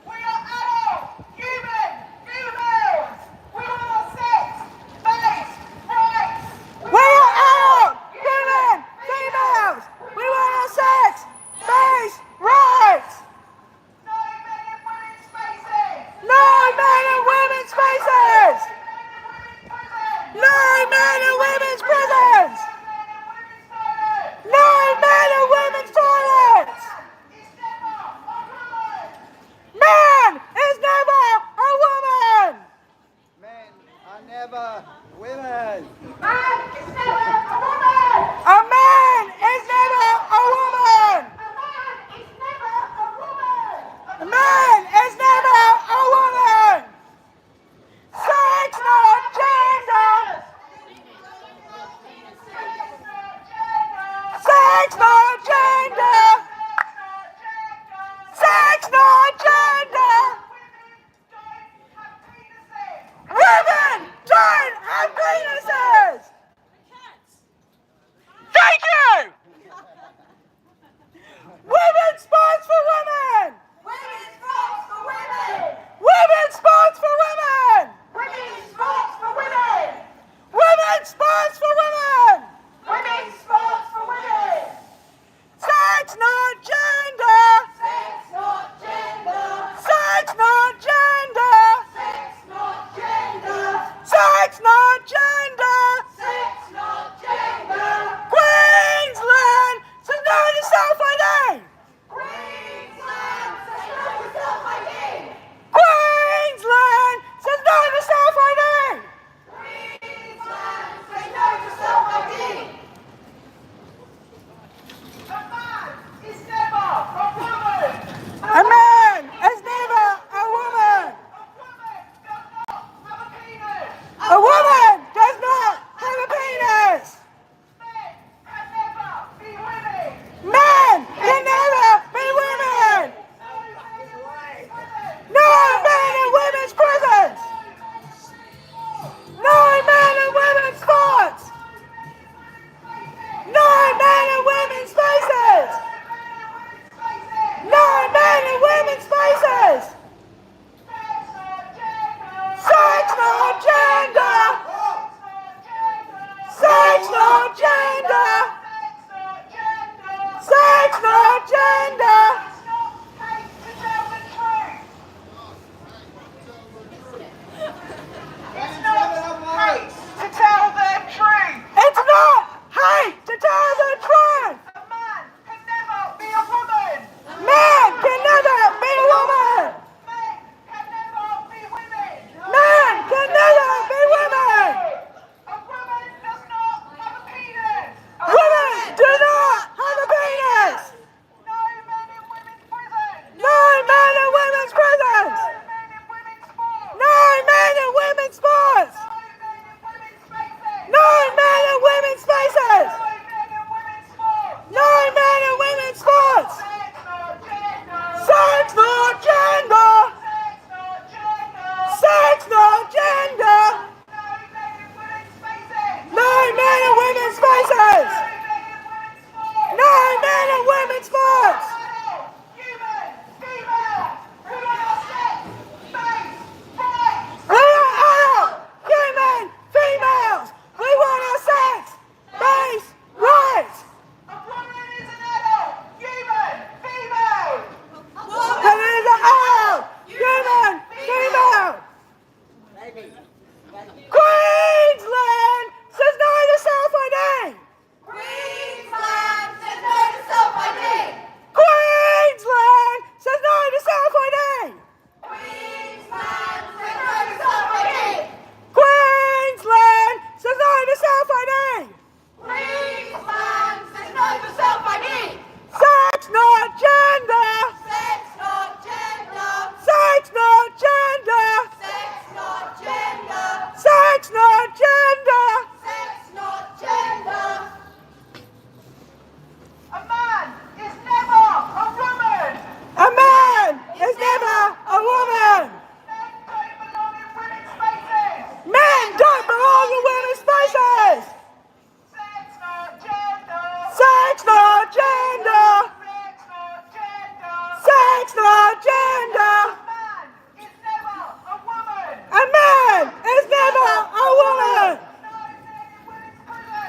We are adult, human, females. We want our sex-based rights. We are adult, human, females. We want our sex-based rights. No men in women's Sex, not gender. Women don't have penises. Thank you. Women's sports for women. Women's sports for women. Women's sports for women. Women's sports for women. Women's sports for women. Women's sports for women. Sex, not gender. Sex, not gender. Sex, not gender. Sex, not gender. Sex, not gender. Sex, not gender. Queensland says no to self-ID. Queensland says no to self-ID. Queensland says no to self-ID. Queensland says no to self-ID. A man is never a woman. A woman does not have a penis. Men can never be women. No men in women's prisons. No men in women's sports. No men in women's spaces. No men in women's spaces. Sex, not gender. Sex, not gender. Sex, not gender. It's not hate to tell the truth. It's not hate to tell the truth. A man can never be a woman. Man can never be a woman. Men can never be women. Men can never be women. A woman does not have a penis. Women do not have a penis. No men in women's prisons. No men in women's prisons. No men in women's sports. No men in women's spaces. No men in women's sports. Sex, not gender. Sex, not gender. No men in women's spaces. No men in women's sports. We are adult, human, females. We want our sex-based rights. A woman is an adult, human, female. That is an adult, human, female. Queensland says no to self-ID. Queensland says no to self-ID. Queensland says no to self-ID. Queensland says no to self-ID. Queensland says no to self-ID. Queensland says no to self-ID. Sex, not gender. Sex, not gender. Sex, not gender. Sex, not gender. Sex, not gender. Sex, not gender. A man is never a woman. A man is never a woman. Men don't belong in women's spaces. Sex, not gender. Sex, not gender. Sex, not gender. A man is never a woman.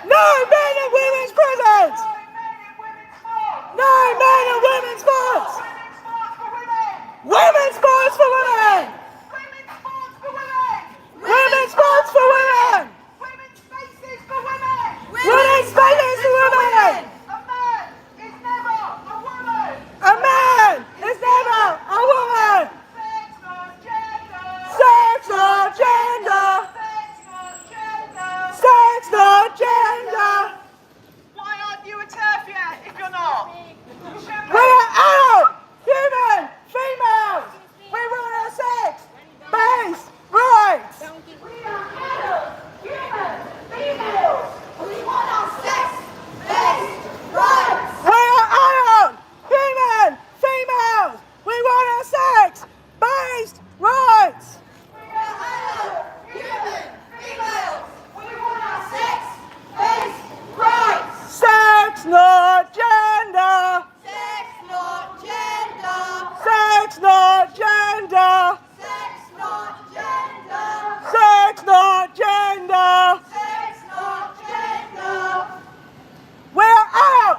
No men in women's prisons. No men in women's sports. Women's sports for women. Women's sports for women. Women's spaces for women. Women's spaces for women. A man is never a woman. Sex, not gender. Sex, not gender. Why aren't you a TERF yet if you're not? We are adult, We want our sex-based rights. We are adult, human, females. We want our sex-based rights. Sex, not gender. Sex, not gender. Sex, not gender. Sex, not gender. Sex, not gender. Sex, not gender. We're out,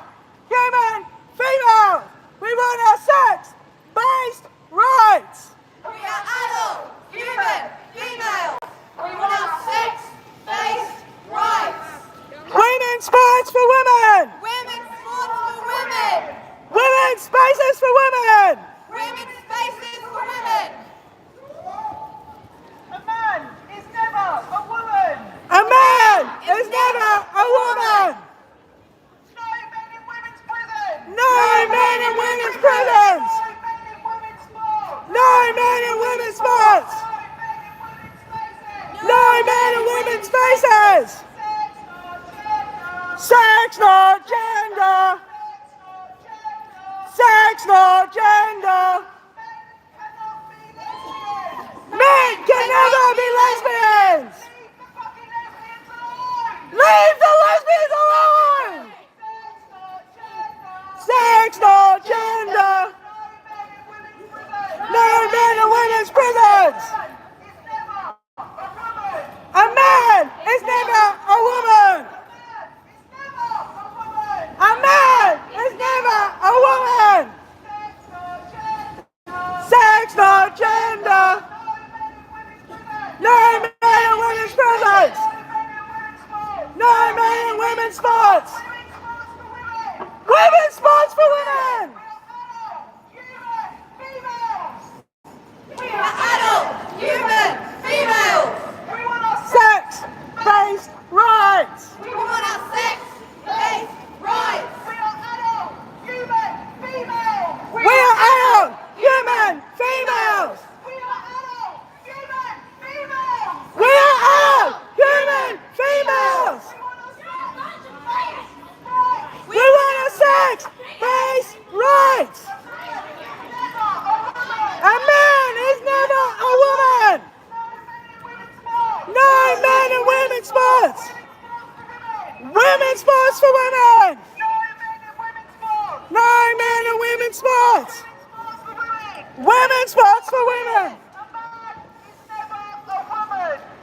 human, female. We want our sex-based rights. We are adult, human, female. We want our sex-based rights. Women's sports for women. Women's sports for women. Women's spaces for women. Women's spaces for women. A man is never a woman. A man is never a woman. No men in women's prisons. No men in women's prisons. No men in women's sports. No men in women's spaces. Sex, not gender. Sex, not gender. Men can never be lesbians. Leave the lesbians alone. Sex, not gender. No men in women's prisons. A man is never a woman. A man is never a woman. Sex, not gender. No men in women's prisons. No men in women's sports. Women's sports for women. We are adult, human, females. Sex-based rights. We want our sex-based rights. We are adult, human, females. We are adult, human, females. We are adult, human, females. We are adult, human, females. We want our sex-based rights. A man is never a woman. No men in women's sports. Women's sports for women. No men in women's sports. Women's sports for women.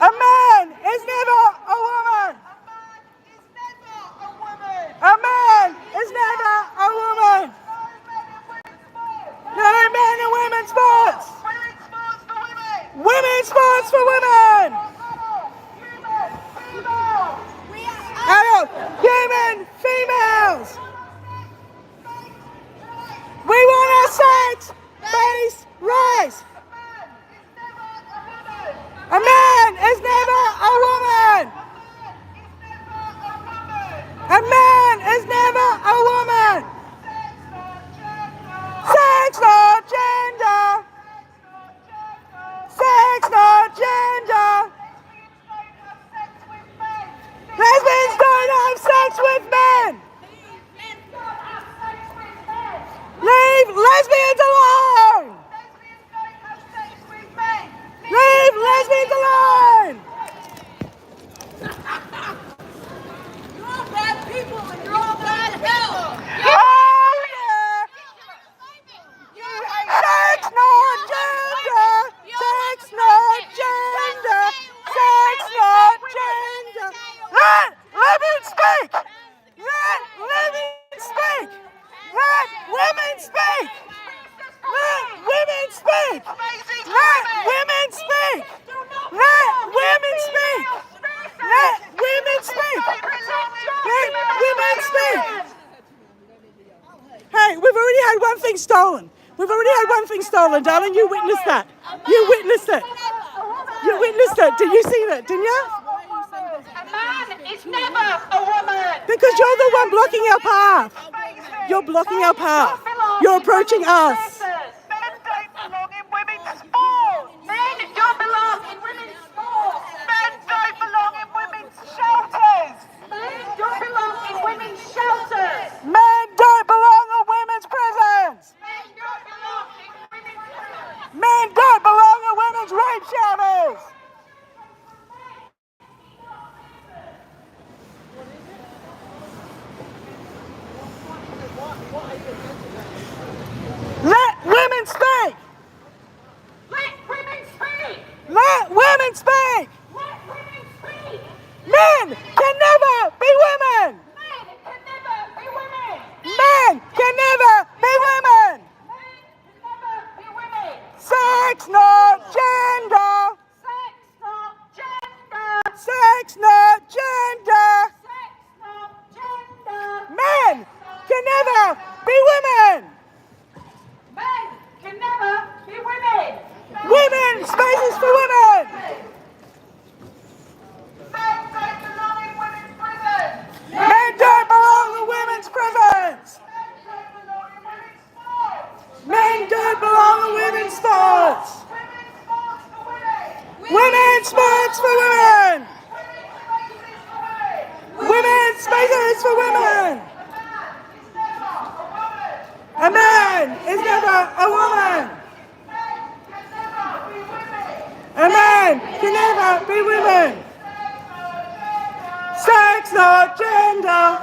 A man is never a woman. A man is never a woman. No men in women's sports. Women's sports for women. Adult, human, females. We want our sex-based rights. A man is never a woman. A man is never a woman. Sex, not gender. Sex, not gender. Lesbians don't have sex with men. Leave lesbians alone. Leave lesbians alone. You're all bad people and you're all bad hell. Oh yeah. Sex, not gender. Sex, not gender. Sex, not gender. Let women speak. Let women speak. Let women speak. Let women speak. Let women speak. Let women speak. Let women speak. Let women speak. Hey, we've already had one thing stolen. We've already had one thing stolen, darling. You witnessed that. You witnessed it. You witnessed it. Did you see that? Didn't you? A man is never a woman. Because you're the one blocking our path. You're blocking our path. You're approaching us. Men don't belong in women's sports. Men don't belong in women's sports. Men don't belong in women's shelters. Men don't belong in women's shelters. Men don't belong in women's prisons. Men don't belong in babe showers. Let women speak. Let women speak! Let women speak. Let women speak! Men can never be women. Men can never be women! Men can never be women. Men can never be women! Sex, not gender. Sex, not gender! Sex, not gender. Sex, not gender! Men can never be women. Men can never be women! Women, spaces for women. Men don't belong in women's prisons! Men don't belong in women's prisons. Men don't belong in women's sports. Women's sports for women. Women's spaces for women. A man is never a woman. A man can never be women. Sex, not gender.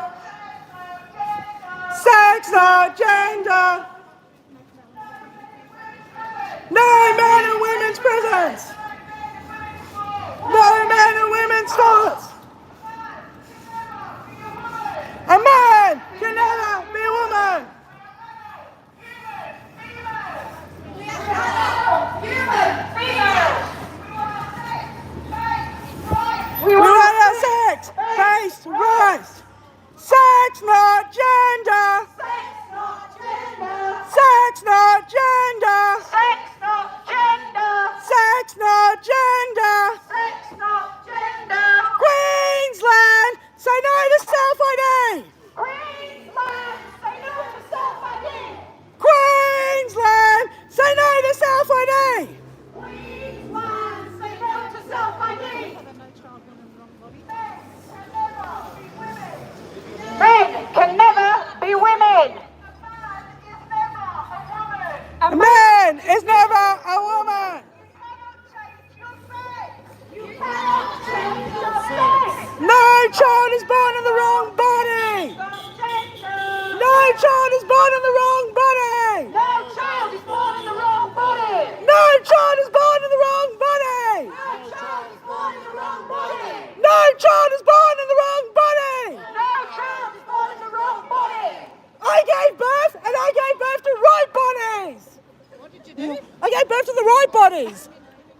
Sex, not gender. No men in women's prisons. No men in women's sports. A man can never be a woman. We want our sex-based rights. Sex, not gender. Sex, not gender. Sex, not gender! Sex, not gender. Sex, not gender! Queensland, say no to self-ID. Queensland, say no to self-ID! Queensland, say no to self-ID. Queensland, say no to self-ID! Men can never be women! A man is never a woman. No child is born in the wrong body. No child is born in the wrong body. No child is born in the wrong body! No child is born in the wrong body. No child is born in the wrong body! No child is born in the wrong body. No child is born in the wrong body! I gave birth and I gave birth to right bodies. What did you do? I gave birth to the right bodies.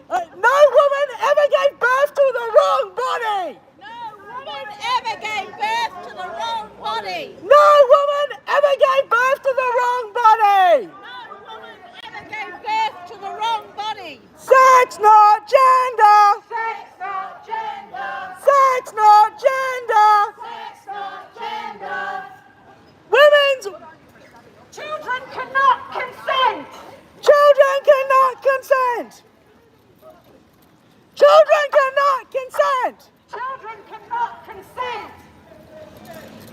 No woman ever gave birth to the wrong body. No woman ever gave birth to the wrong body. No woman ever gave birth to the wrong body. No woman ever gave birth to the wrong body. Sex, not gender. Sex, not gender! Sex, not gender. Sex, not gender! Women's Children cannot consent! children cannot consent. Children cannot consent. Children cannot consent!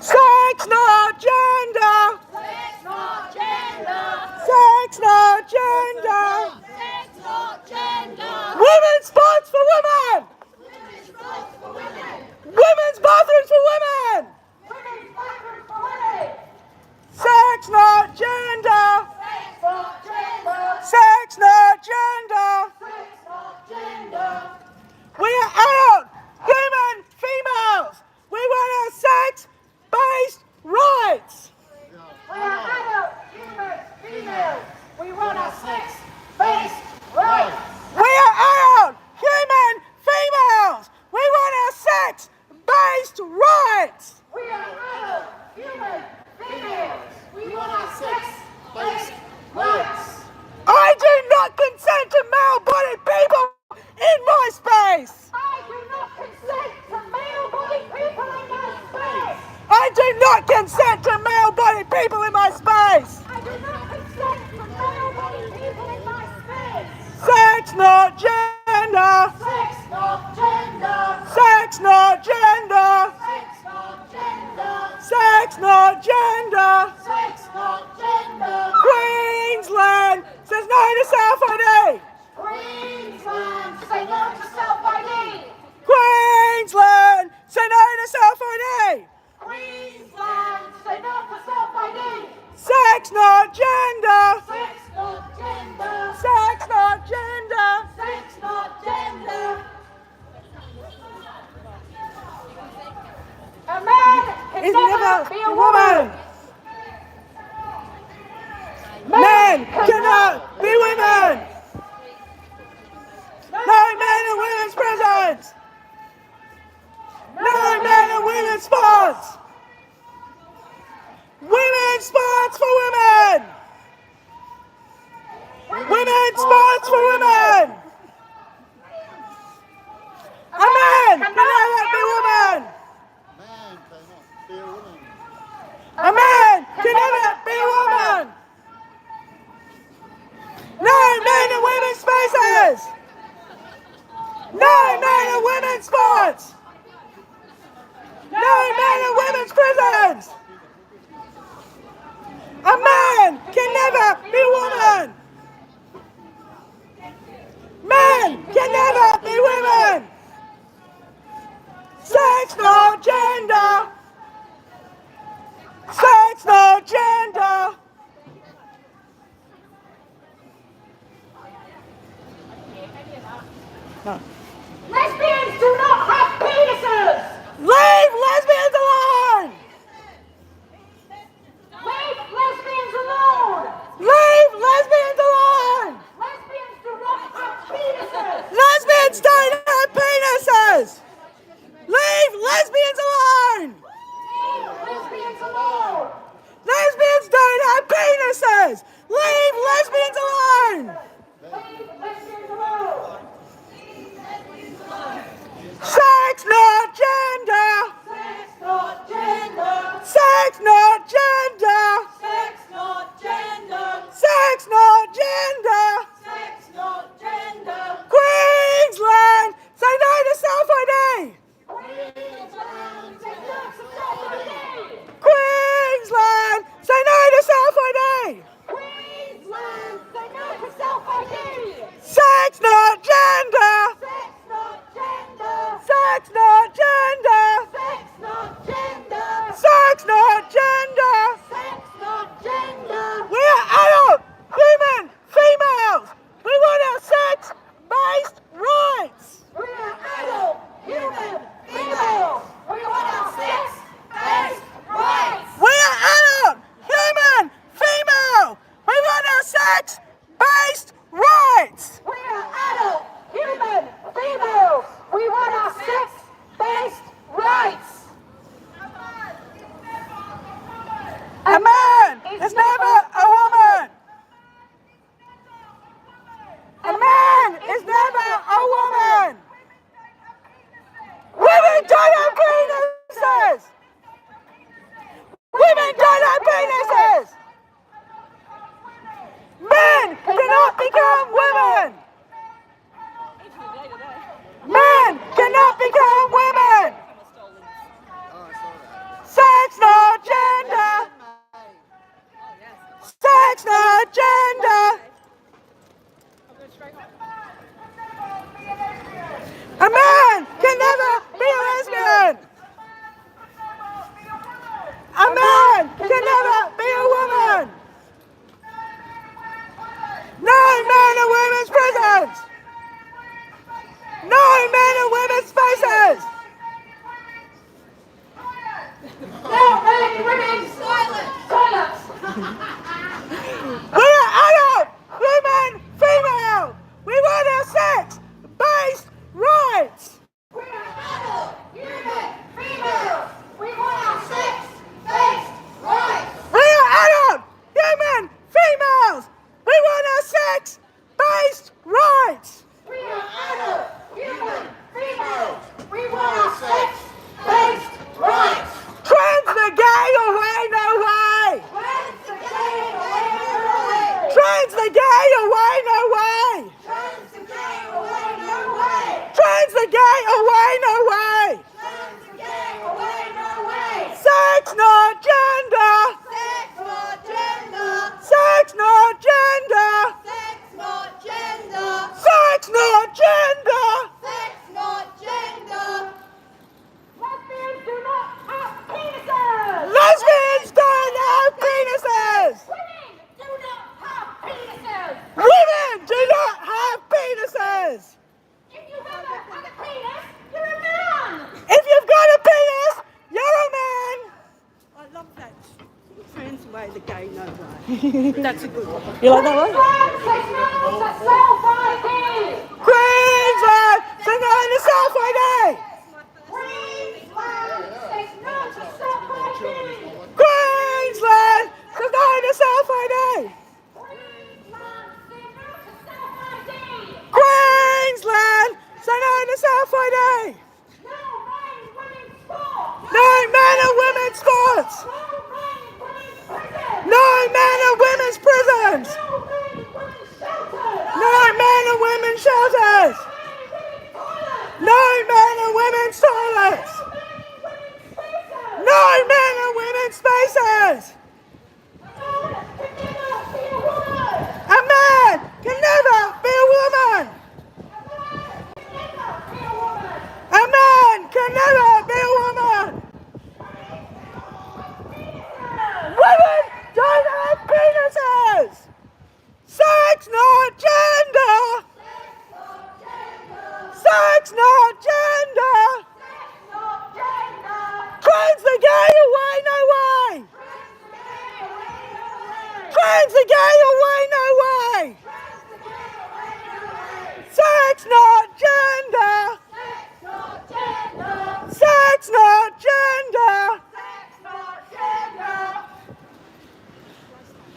Sex, not gender. Sex, not gender! Sex, not gender. Sex, not gender. Women's sports for women. Women's rights for women! Women's bathrooms for women. Women's bathrooms for women! Sex, not gender. Sex, not gender! Sex, not gender. Sex, not gender! We are adult human females. We want our sex-based rights. We are adult human females! We want our sex-based rights! We are adult human females. We want our sex-based rights. We are adult human females! We want our sex-based rights! I do not consent to male-bodied people in my space. I do not consent to male-bodied people in my space! I do not consent to male-bodied people in my space. I do not consent to male-bodied people in my space! Sex, not gender. Sex, not gender! Sex, not gender. Sex, not gender! Sex, not gender. Sex, not gender! Queensland says no to self-ID. Queensland sports for women. A man cannot be woman. Man cannot be a woman. A man can never be a woman. No men in women's spaces. No men in women's sports. No men in women's prisons. A man can never be a woman. Men can never be women. Sex, no gender. Sex, no gender. No. Lesbians do not have penises! Leave lesbians alone! Leave lesbians alone! Leave lesbians alone! Lesbians do not have penises! Lesbians don't have penises! Leave lesbians alone! Leave lesbians alone! Lesbians don't have penises! Leave lesbians alone! Leave lesbians alone! Sex, not gender! Sex, not gender! Sex, not gender! Sex, not gender! Sex, not gender! Sex, not gender! Queensland! Say no to self-ID! Queensland, say no to self-ID! Queensland! Say no to self-ID! Queensland, say no to self-ID! Sex, not gender! Sex, not gender! Sex, not gender! Sex, not gender! Sex, not gender! Sex, not gender! We are adult, human, females! We want our sex-based rights! We are adult, human, females! We want our sex-based rights! We are adult, human, female! We want our sex-based rights! We are adult, human, females! We want our sex-based rights! A man is never a woman! A man is never a woman! Women don't have penises! Women don't have penises! Men cannot become women! Men cannot become women! Sex, not gender! Sex, not gender! A man can never be a lesbian! A man can never be a woman! No men in women's prisons! No men in women's spaces! No men in women's toilets! We are adult, human, female! We want our sex-based rights! We are adult, human, females! We want our sex-based rights! We are adult, human, females! We want our sex-based rights! We are adult, human, females! We want our sex-based rights! Trans the gay away, no way! Trans the gay away, no way! Trans the gay away, no way! Trans the gay away, no way! Trans the gay away, no way! Trans the gay away, no way! Sex, not gender! Sex, not gender! Sex, not gender! Sex, not gender! Sex, not gender! Sex, not gender! Lesbians do not have penises! Lesbians don't have penises! Women do not have penises! Women do not have penises! If you've ever had a penis, you're a man! If you've got a penis, you're a man! I love that. Trans way, the gay no way. That's a good one. You like that one? Queensland says no to self-ID! Queensland, say no to self-ID! Queensland says no to self-ID! Queensland, say no to self-ID! Queensland says no to self-ID! spaces! No men and women's toilets! No men and women's spaces! A man can never be a woman! A man can never be a woman! Women don't have penises! Sex, not gender! Sex, not gender! Trans the gay away, no way! Trans the gay away, no way! Sex, not gender! Sex, not gender!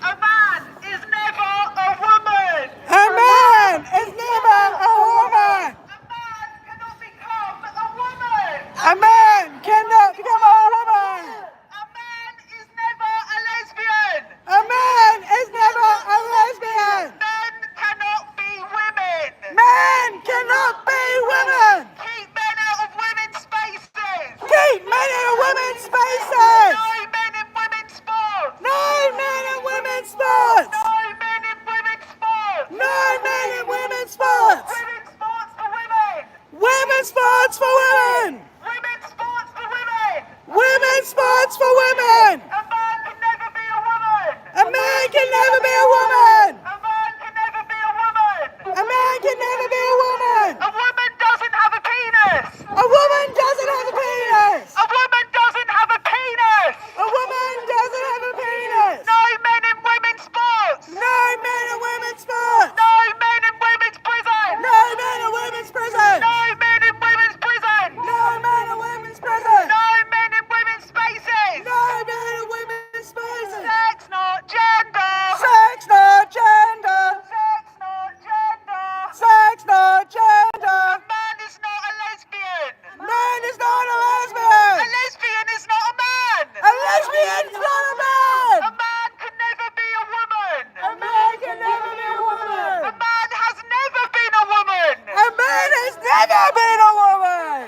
A man is never a woman! A man is never a woman! A man cannot become a woman! A man cannot become a woman! A man is never a lesbian! A man is never a lesbian! Men cannot be women! Men cannot be women! Keep men out of women's spaces! Keep men in women's spaces! No men in women's sports! No men in women's sports! No men in women's sports! No men in women's sports! Women's sports for women! Women's sports for women! Women's sports for women! Women's sports for women! A man can never be a woman! A man can never be a woman! A man can never be a woman! A man can never be a woman! A woman doesn't have a penis! A woman doesn't have a penis! A woman doesn't have a penis! A woman doesn't have a penis! No men in women's sports! No men in women's sports! No men in women's prison! No men in women's prison! No men in women's prison! No men in women's prison! No men in women's spaces! No men in women's spaces! Sex not gender! Sex not gender! Sex not gender! Sex not gender! A man is not a lesbian! Man is not a lesbian! A lesbian is not a man! A lesbian is not a man! A man can never be a woman! A man can never be a woman! A man has never been a woman! A man has never been a woman!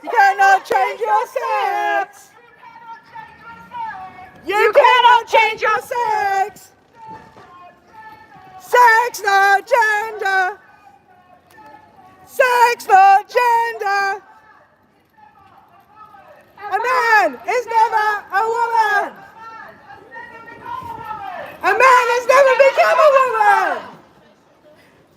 You cannot change your sex! You cannot change your sex! Sex not gender! Sex not gender! A man is never a woman! A man has never become a woman!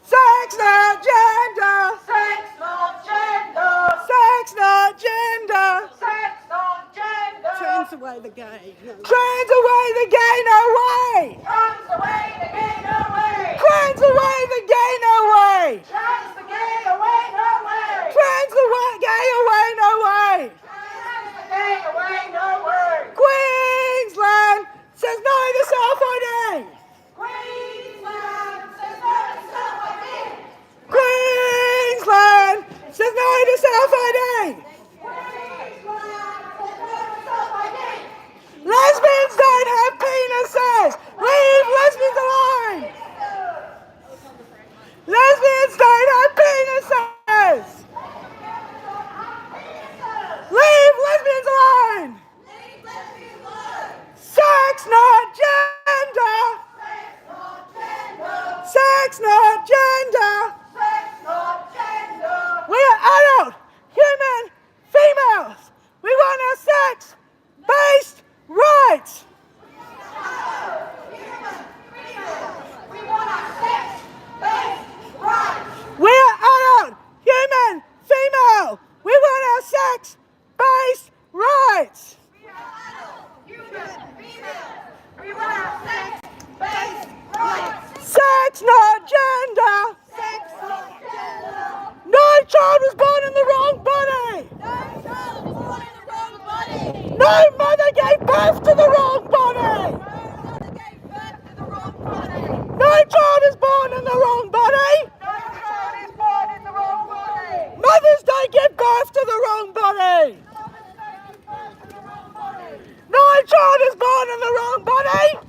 Sex not gender! Sex not gender! Sex not gender! Sex not gender! Trans away the gay. No. Trans away the gay, no way! Trans away the gay, no way! Trans away the gay, no way! Trans the gay away, no way! Trans the gay away, no way! Trans the gay away, no way! Queensland says no to self-ID! Queensland says no to self-ID! Queensland says no to self-ID! Lesbians don't have penises! Leave lesbians alone! Lesbians don't have penises! Leave lesbians alone! Sex not gender! Sex not gender! We are adult, human, females. We want our sex-based rights. We are adult, human, female. We want our sex-based rights. Sex, not gender. No child was born in the wrong body. No mother gave birth to the wrong body. No child is born in the wrong body. Mothers don't give birth to the wrong body. No child is born in the wrong body.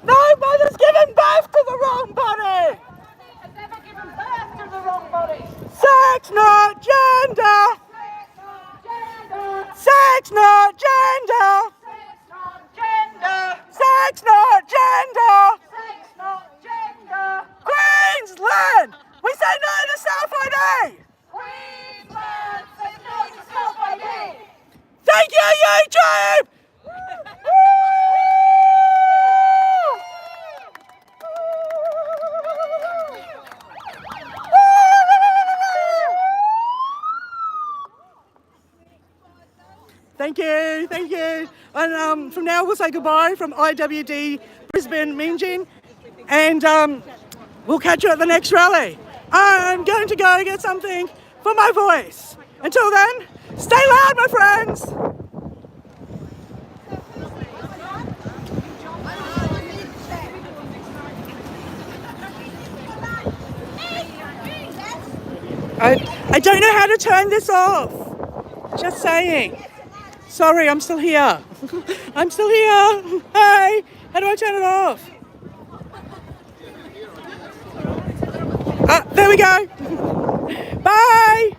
No mother's given birth to the wrong wrong body. Has ever given birth to the wrong body. Sex, not gender. Sex, not gender. Sex, not gender. Queensland, we say no to self-ID. Queensland says no to self-ID. Thank you, YouTube. Thank you, thank you. And from now we'll say goodbye from IWD Brisbane Minjin, and we'll catch you at the next rally. I'm going to go get something for my voice. Until then, stay loud, my friends. I don't know how to turn this off. Just saying. Sorry, I'm still here. I'm still here. Hey, how do I turn it off? There we go. Bye.